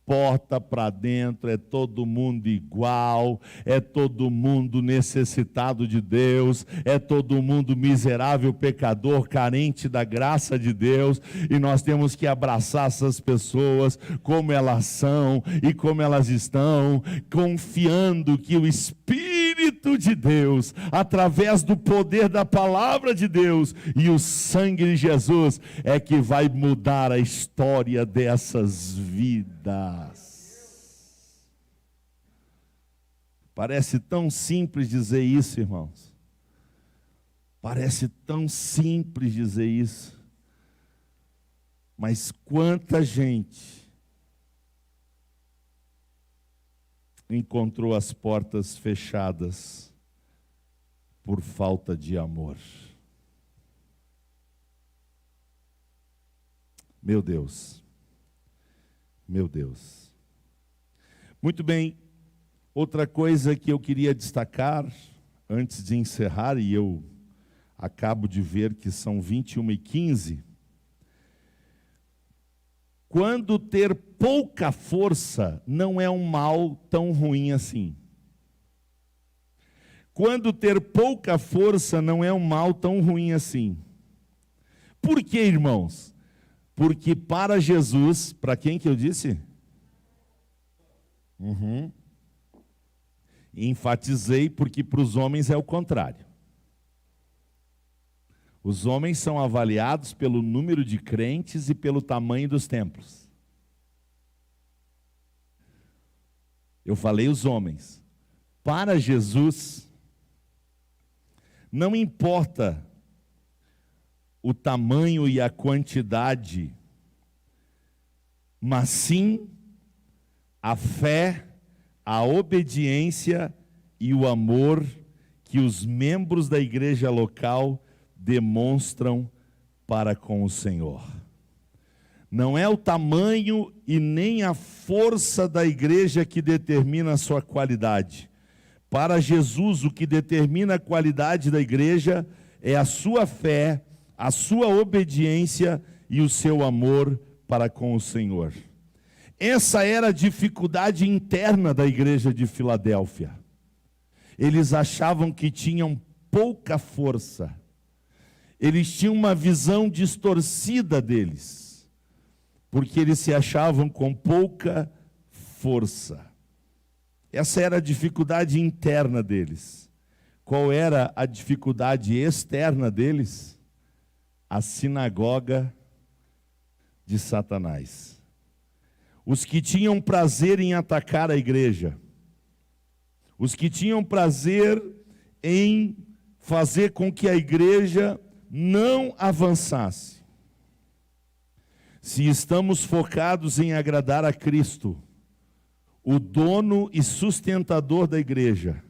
Porta para dentro, é todo mundo igual, é todo mundo necessitado de Deus, é todo mundo miserável, pecador, carente da graça de Deus, e nós temos que abraçar essas pessoas como elas são e como elas estão, confiando que o Espírito de Deus, através do poder da palavra de Deus e o sangue de Jesus, é que vai mudar a história dessas vidas. Parece tão simples dizer isso, irmãos. Parece tão simples dizer isso. Mas quanta gente encontrou as portas fechadas por falta de amor. Meu Deus. Meu Deus. Muito bem, outra coisa que eu queria destacar, antes de encerrar, e eu acabo de ver que são 21h15, quando ter pouca força não é um mal tão ruim assim. Quando ter pouca força não é um mal tão ruim assim. Por quê, irmãos? Porque para Jesus, para quem que eu disse? Enfatizei, porque para os homens é o contrário. Os homens são avaliados pelo número de crentes e pelo tamanho dos templos. Eu falei os homens. Para Jesus, Não importa o tamanho e a quantidade, mas sim a fé, a obediência e o amor que os membros da igreja local demonstram para com o Senhor. Não é o tamanho e nem a força da igreja que determina a sua qualidade. Para Jesus, o que determina a qualidade da igreja é a sua fé, a sua obediência e o seu amor para com o Senhor. Essa era a dificuldade interna da igreja de Filadélfia. Eles achavam que tinham pouca força. Eles tinham uma visão distorcida deles, porque eles se achavam com pouca força. Essa era a dificuldade interna deles. Qual era a dificuldade externa deles? A sinagoga de Satanás. Os que tinham prazer em atacar a igreja, os que tinham prazer em fazer com que a igreja não avançasse. Se estamos focados em agradar a Cristo, o dono e sustentador da igreja,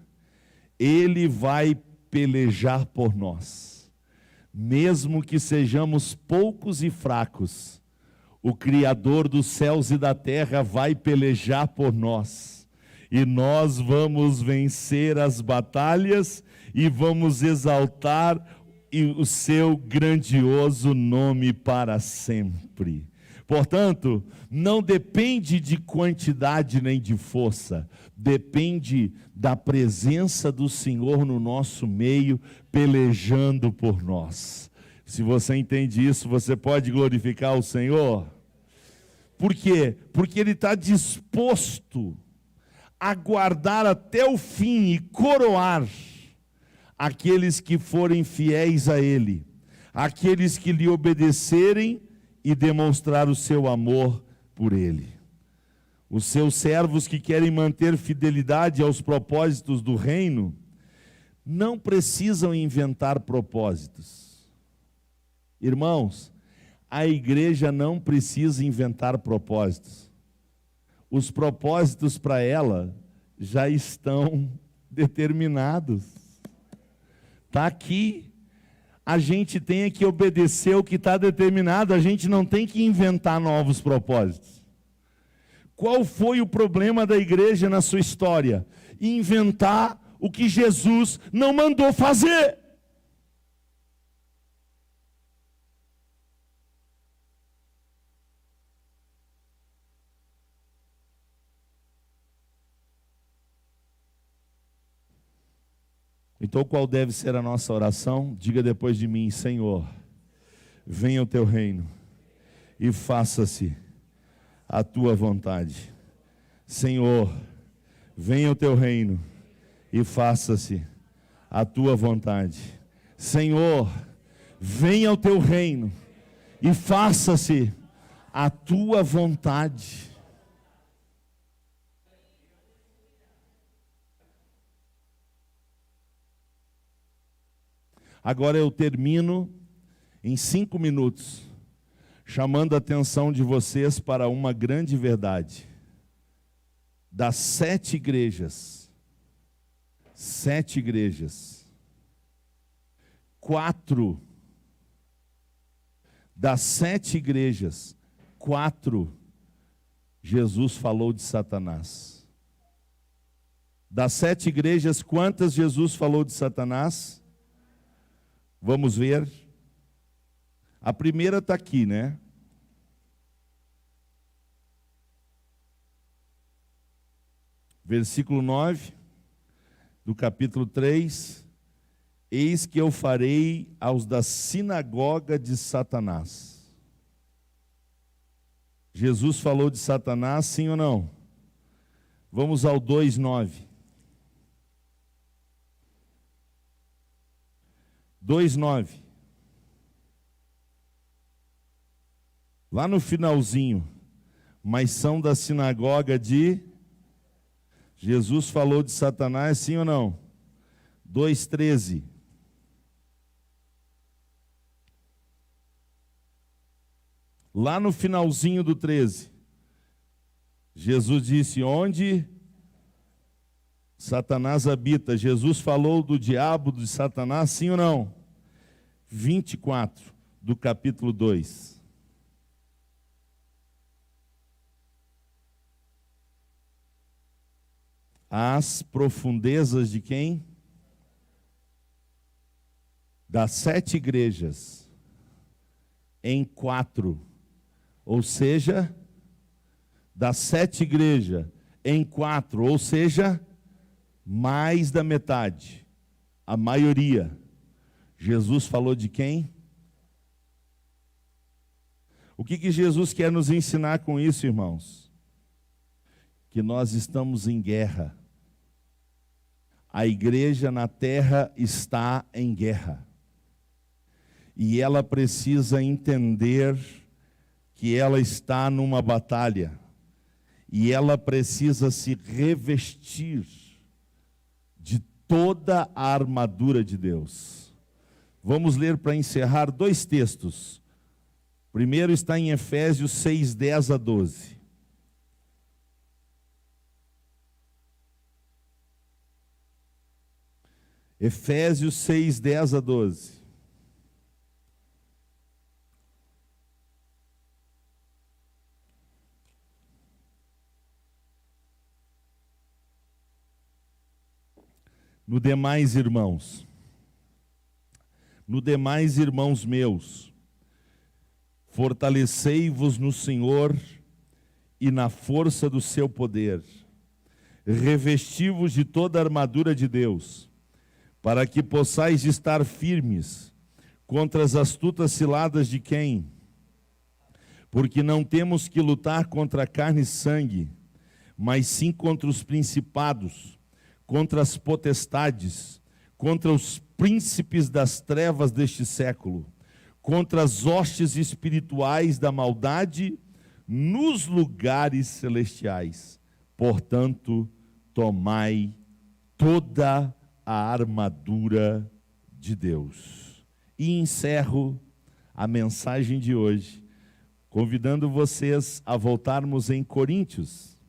Ele vai pelejar por nós. Mesmo que sejamos poucos e fracos, o Criador dos céus e da terra vai pelejar por nós. E nós vamos vencer as batalhas e vamos exaltar o seu grandioso nome para sempre. Portanto, não depende de quantidade nem de força, depende da presença do Senhor no nosso meio, pelejando por nós. Se você entende isso, você pode glorificar o Senhor. Por quê? Porque Ele está disposto a guardar até o fim e coroar aqueles que forem fiéis a Ele, aqueles que lhe obedecerem e demonstrar o seu amor por Ele. Os seus servos que querem manter fidelidade aos propósitos do reino, não precisam inventar propósitos. Irmãos, a igreja não precisa inventar propósitos. Os propósitos para ela já estão determinados. Está aqui. A gente tem que obedecer o que está determinado, a gente não tem que inventar novos propósitos. Qual foi o problema da igreja na sua história? Inventar o que Jesus não mandou fazer. Então, qual deve ser a nossa oração? Diga depois de mim: Senhor, venha o teu reino e faça-se a tua vontade. Senhor, venha o teu reino e faça-se a tua vontade. Senhor, venha o teu reino e faça-se a tua vontade. Agora eu termino em 5 minutos, chamando a atenção de vocês para uma grande verdade. Das 7 igrejas, 4 das 7 igrejas, 4 Jesus falou de Satanás. Das 7 igrejas, quantas Jesus falou de Satanás? Vamos ver. A primeira está aqui, né? Versículo 9 do capítulo 3. Eis que eu farei aos da sinagoga de Satanás. Jesus falou de Satanás, sim ou não? Vamos ao 2:9. 2:9. Lá no finalzinho, mas são da sinagoga de... Jesus falou de Satanás, sim ou não? 2:13. Lá no finalzinho do 13, Jesus disse: onde Satanás habita. Jesus falou do diabo, de Satanás, sim ou não? 24 do capítulo 2. As profundezas de quem? Das 7 igrejas, em 4. Ou seja, das 7 igrejas, em 4. Ou seja, mais da metade. A maioria. Jesus falou de quem? O que Jesus quer nos ensinar com isso, irmãos? Que nós estamos em guerra. A igreja na terra está em guerra. E ela precisa entender que ela está numa batalha. E ela precisa se revestir de toda a armadura de Deus. Vamos ler para encerrar 2 textos. Primeiro está em Efésios 6, 10 a 12. Efésios 6, 10 a 12. No demais, irmãos meus, fortalecei-vos no Senhor e na força do seu poder. Revesti-vos de toda a armadura de Deus, para que possais estar firmes contra as astutas ciladas de quem? Porque não temos que lutar contra carne e sangue, mas sim contra os principados, contra as potestades, contra os príncipes das trevas deste século, contra as hostes espirituais da maldade nos lugares celestiais. Portanto, tomai toda a armadura de Deus. E encerro a mensagem de hoje, convidando vocês a voltarmos em Coríntios,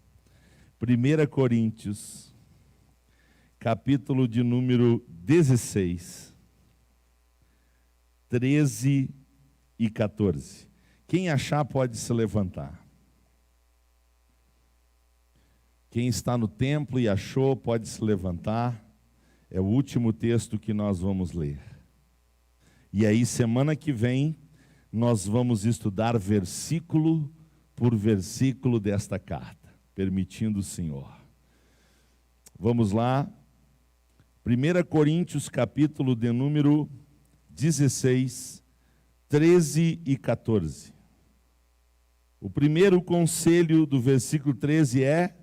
1 Coríntios, capítulo de número 16, 13 e 14. Quem achar pode se levantar. Quem está no templo e achou pode se levantar. É o último texto que nós vamos ler. E aí, semana que vem, nós vamos estudar versículo por versículo desta carta, permitindo o Senhor. Vamos lá. 1 Coríntios, capítulo de número 16, 13 e 14. O primeiro conselho do versículo 13 é: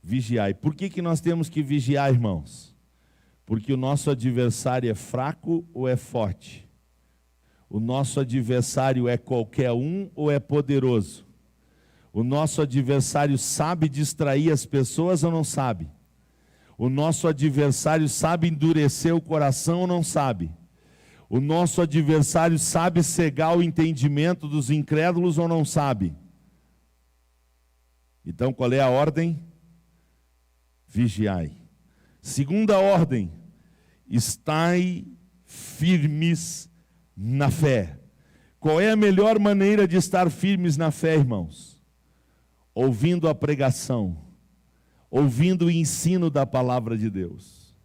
vigiai. Por que nós temos que vigiar, irmãos? Porque o nosso adversário é fraco ou é forte? O nosso adversário é qualquer um ou é poderoso? O nosso adversário sabe distrair as pessoas ou não sabe? O nosso adversário sabe endurecer o coração ou não sabe? O nosso adversário sabe cegar o entendimento dos incrédulos ou não sabe? Então, qual é a ordem? Vigiai. Segunda ordem: estai firmes na fé. Qual é a melhor maneira de estar firmes na fé, irmãos? Ouvindo a pregação, ouvindo o ensino da palavra de Deus.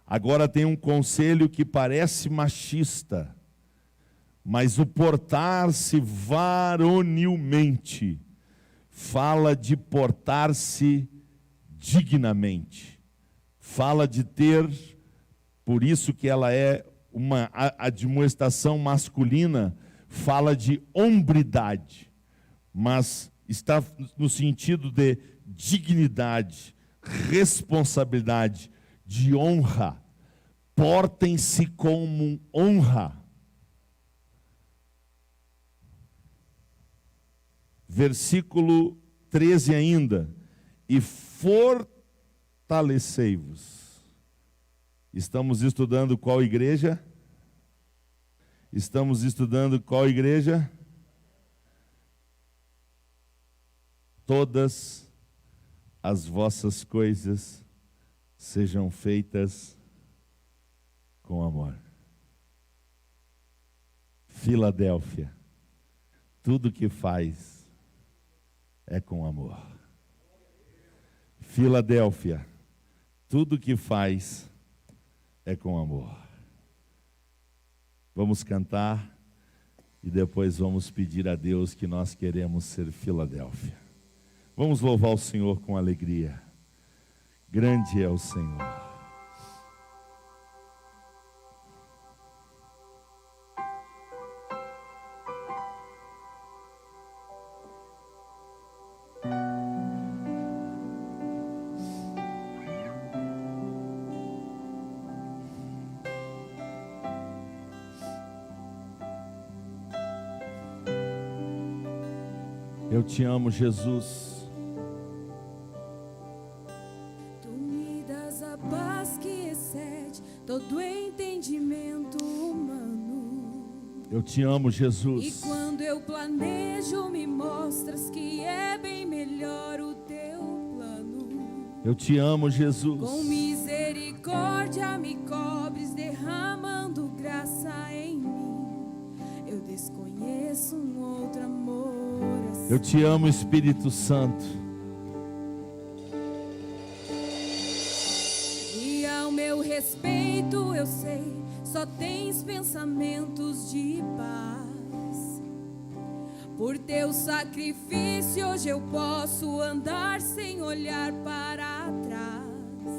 Agora tem um conselho que parece machista, mas o portar-se varonilmente fala de portar-se dignamente. Fala de ter, por isso que ela é uma admoestação masculina, fala de hombridade, mas está no sentido de dignidade, responsabilidade, de honra. Portem-se como honra. Versículo 13 ainda: e fortalecei-vos. Estamos estudando qual igreja? Estamos estudando qual igreja? todas as vossas coisas sejam feitas com amor. Filadélfia, tudo que faz é com amor. Filadélfia, tudo que faz é com amor. Vamos cantar e depois vamos pedir a Deus que nós queremos ser Filadélfia. Vamos louvar o Senhor com alegria. Grande é o Senhor. Eu te amo, Jesus. Tu me das a paz que excede todo entendimento humano. Eu te amo, Jesus. E quando eu planejo, me mostras que é bem melhor o teu plano. Eu te amo, Jesus. Com misericórdia me cobres, derramando graça em mim. Eu desconheço um outro amor. Eu te amo, Espírito Santo. E ao meu respeito eu sei, só tens pensamentos de paz. Por teu sacrifício hoje eu posso andar sem olhar para trás.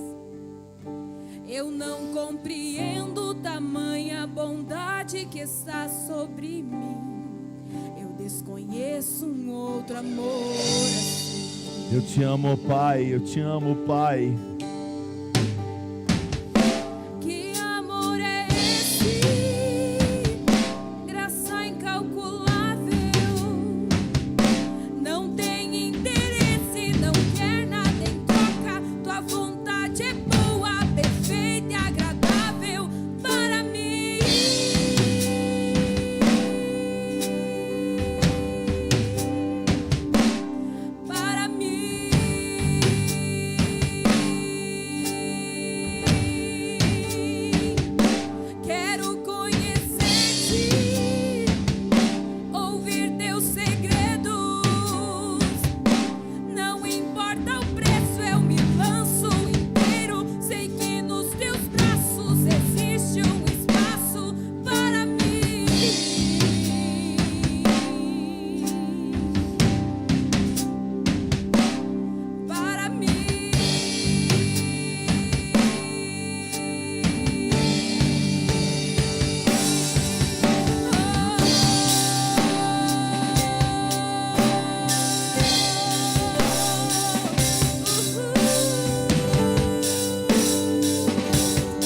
Eu não compreendo tamanha bondade que está sobre mim. Desconheço um outro amor assim. Eu te amo, Pai, eu te amo, Pai. Que amor é esse? Graça incalculável. Não tem interesse, não quer nada em troca. Tua vontade é boa, perfeita e agradável para mim.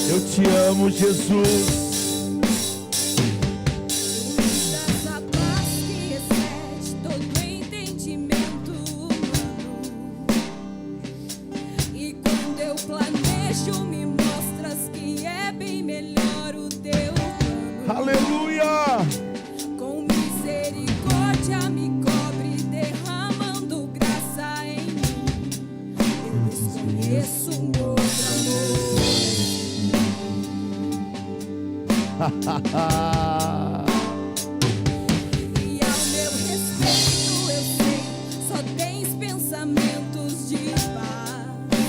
Eu te amo, Jesus. Essa paz que excede todo entendimento humano. E quando eu planejo, me mostras que é bem melhor o teu plano. Aleluia! Com misericórdia me cobre, derramando graça em mim. Eu desconheço um outro amor. E ao meu respeito eu sei, só tens pensamentos de paz.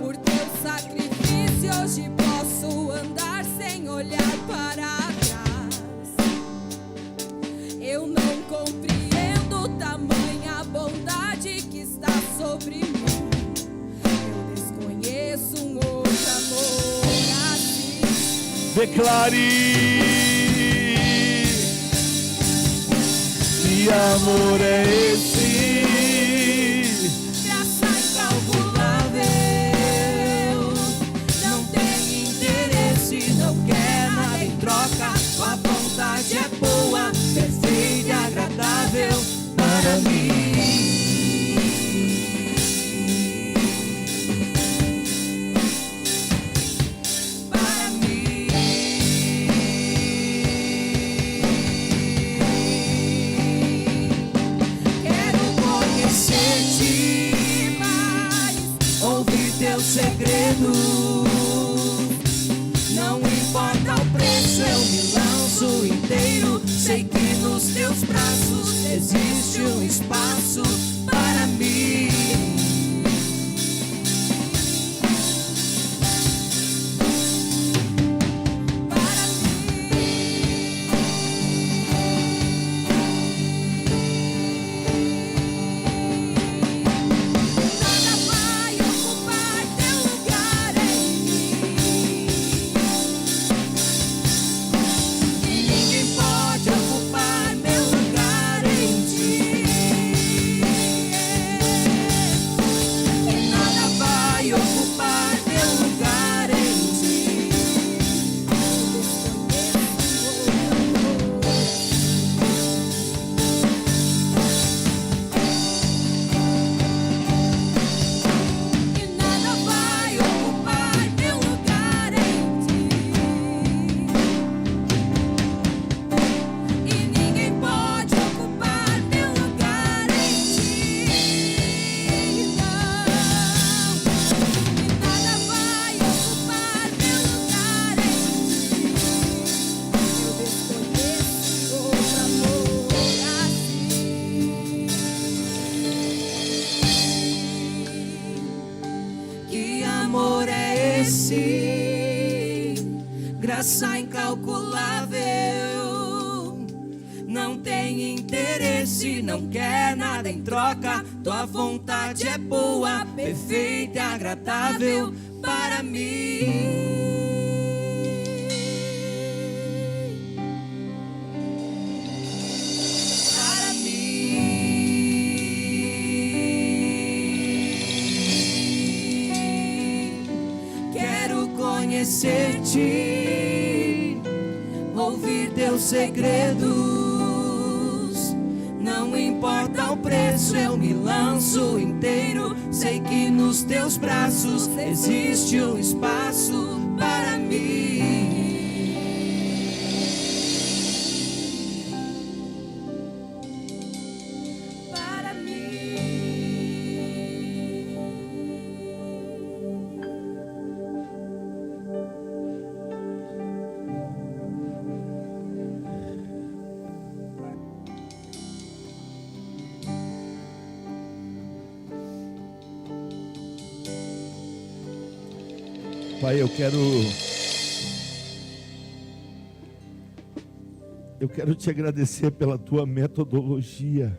Por teu sacrifício hoje posso andar sem olhar para trás. Eu não compreendo tamanha bondade que está sobre mim. Eu desconheço um outro amor assim. Declare: que amor é esse? Graça incalculável. Não tem interesse, não quer nada em troca. Tua vontade é boa, perfeita e agradável para mim. Quero inteiro. Sei que nos teus braços existe um espaço para mim. Graça incalculável, não tem interesse, não quer nada em troca. Tua vontade é boa, perfeita e agradável para mim. Conhecer-te, ouvir teus segredos, não importa o preço, eu me lanço inteiro. Sei que nos teus braços existe um espaço para mim. Pai, eu quero te agradecer pela tua metodologia.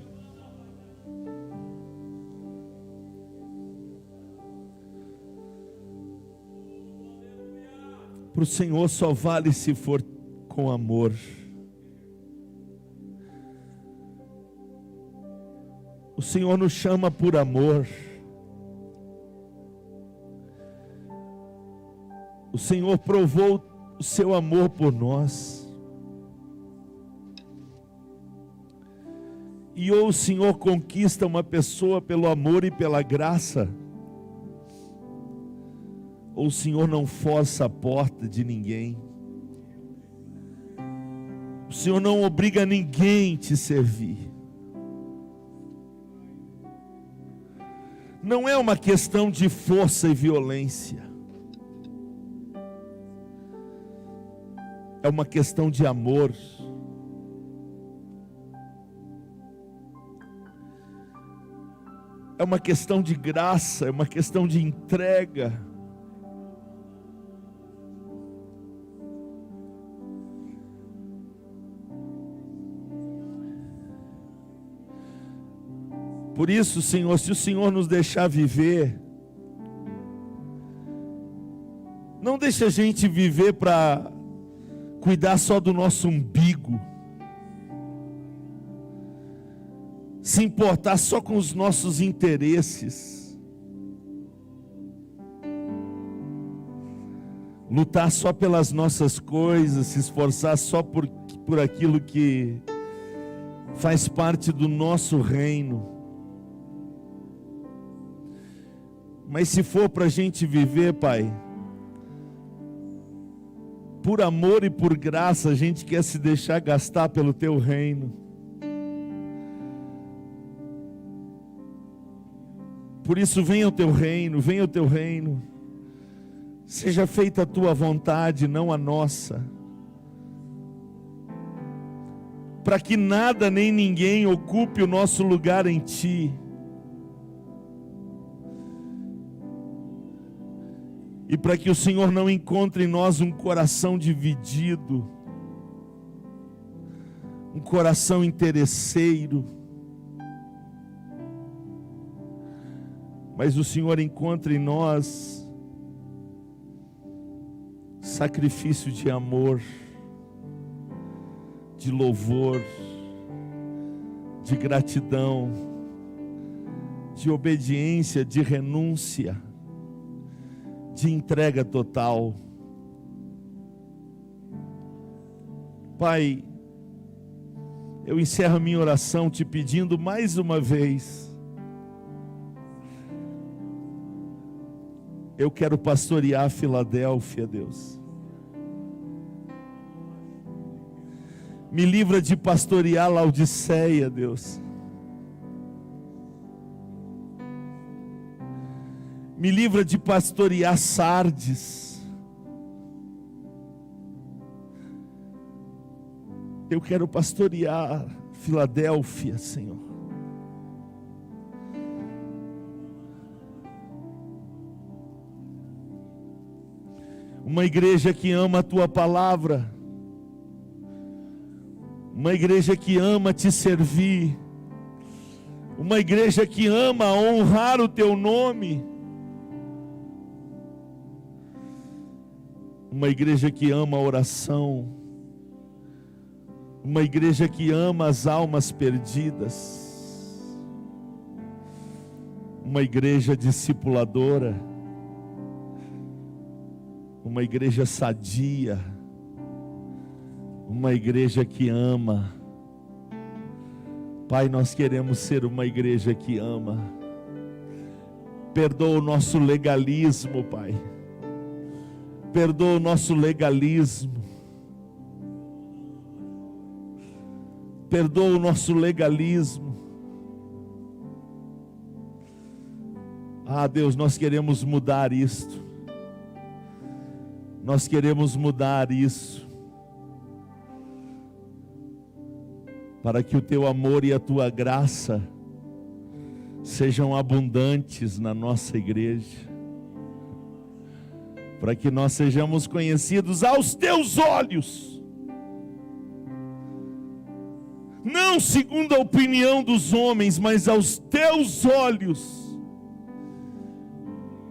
Para o Senhor só vale se for com amor. O Senhor nos chama por amor. O Senhor provou o seu amor por nós. E ou o Senhor conquista uma pessoa pelo amor e pela graça, ou o Senhor não força a porta de ninguém. O Senhor não obriga ninguém a te servir. Não é uma questão de força e violência. É uma questão de amor. É uma questão de graça, é uma questão de entrega. Por isso, Senhor, se o Senhor nos deixar viver, não deixa a gente viver para cuidar só do nosso umbigo, se importar só com os nossos interesses, lutar só pelas nossas coisas, se esforçar só por aquilo que faz parte do nosso reino. Mas se for para a gente viver, Pai, por amor e por graça, a gente quer se deixar gastar pelo Teu reino. Por isso, venha o Teu reino, venha o Teu reino. Seja feita a Tua vontade, não a nossa. para que nada nem ninguém ocupe o nosso lugar em Ti. E para que o Senhor não encontre em nós um coração dividido, um coração interesseiro, mas o Senhor encontre em nós sacrifício de amor, de louvor, de gratidão, de obediência, de renúncia, de entrega total. Pai, eu encerro a minha oração te pedindo mais uma vez, eu quero pastorear Filadélfia, Deus. Me livra de pastorear Laodiceia, Deus. Me livra de pastorear Sardes. Eu quero pastorear Filadélfia, Senhor. Uma igreja que ama a Tua palavra. Uma igreja que ama Te servir. Uma igreja que ama honrar o Teu nome. Uma igreja que ama a oração. Uma igreja que ama as almas perdidas. Uma igreja discipuladora. Uma igreja sadia. Uma igreja que ama. Pai, nós queremos ser uma igreja que ama. Perdoa o nosso legalismo, Pai. Perdoa o nosso legalismo. Perdoa o nosso legalismo. Ah, Deus, nós queremos mudar isto. Nós queremos mudar isso. Para que o Teu amor e a Tua graça sejam abundantes na nossa igreja. Para que nós sejamos conhecidos aos Teus olhos, não segundo a opinião dos homens, mas aos Teus olhos,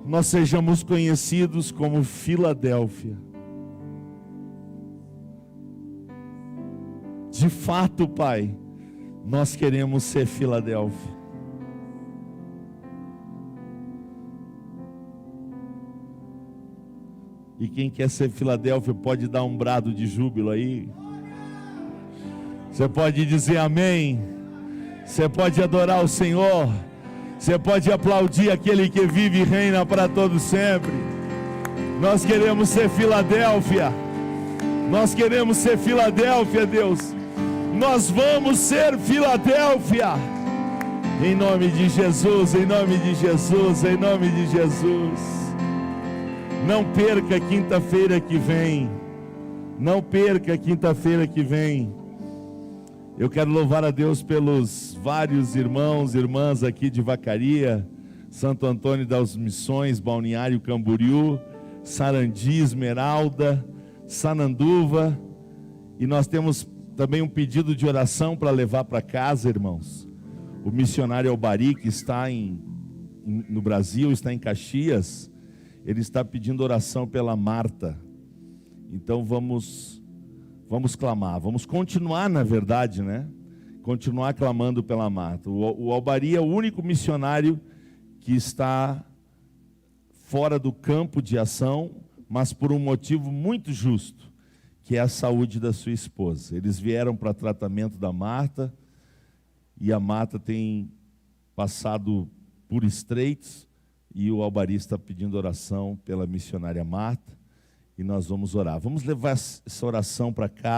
nós sejamos conhecidos como Filadélfia. De fato, Pai, nós queremos ser Filadélfia. E quem quer ser Filadélfia pode dar um brado de júbilo aí. Você pode dizer amém. Você pode adorar o Senhor. Você pode aplaudir aquele que vive e reina para todo sempre. Nós queremos ser Filadélfia. Nós queremos ser Filadélfia, Deus. Nós vamos ser Filadélfia. Em nome de Jesus, em nome de Jesus, em nome de Jesus. Não perca quinta-feira que vem. Não perca quinta-feira que vem. Eu quero louvar a Deus pelos vários irmãos e irmãs aqui de Vacaria, Santo Antônio das Missões, Balneário Camboriú, Sarandi, Esmeralda, Sananduva. E nós temos também um pedido de oração para levar para casa, irmãos. O missionário Albari, que está no Brasil, está em Caxias, ele está pedindo oração pela Marta. Então vamos clamar, vamos continuar, na verdade, né? Continuar clamando pela Marta. O Albari é o único missionário que está fora do campo de ação, mas por um motivo muito justo, que é a saúde da sua esposa. Eles vieram para tratamento da Marta, e a Marta tem passado por estreitos, e o Albari está pedindo oração pela missionária Marta, e nós vamos orar. Vamos levar essa oração para casa.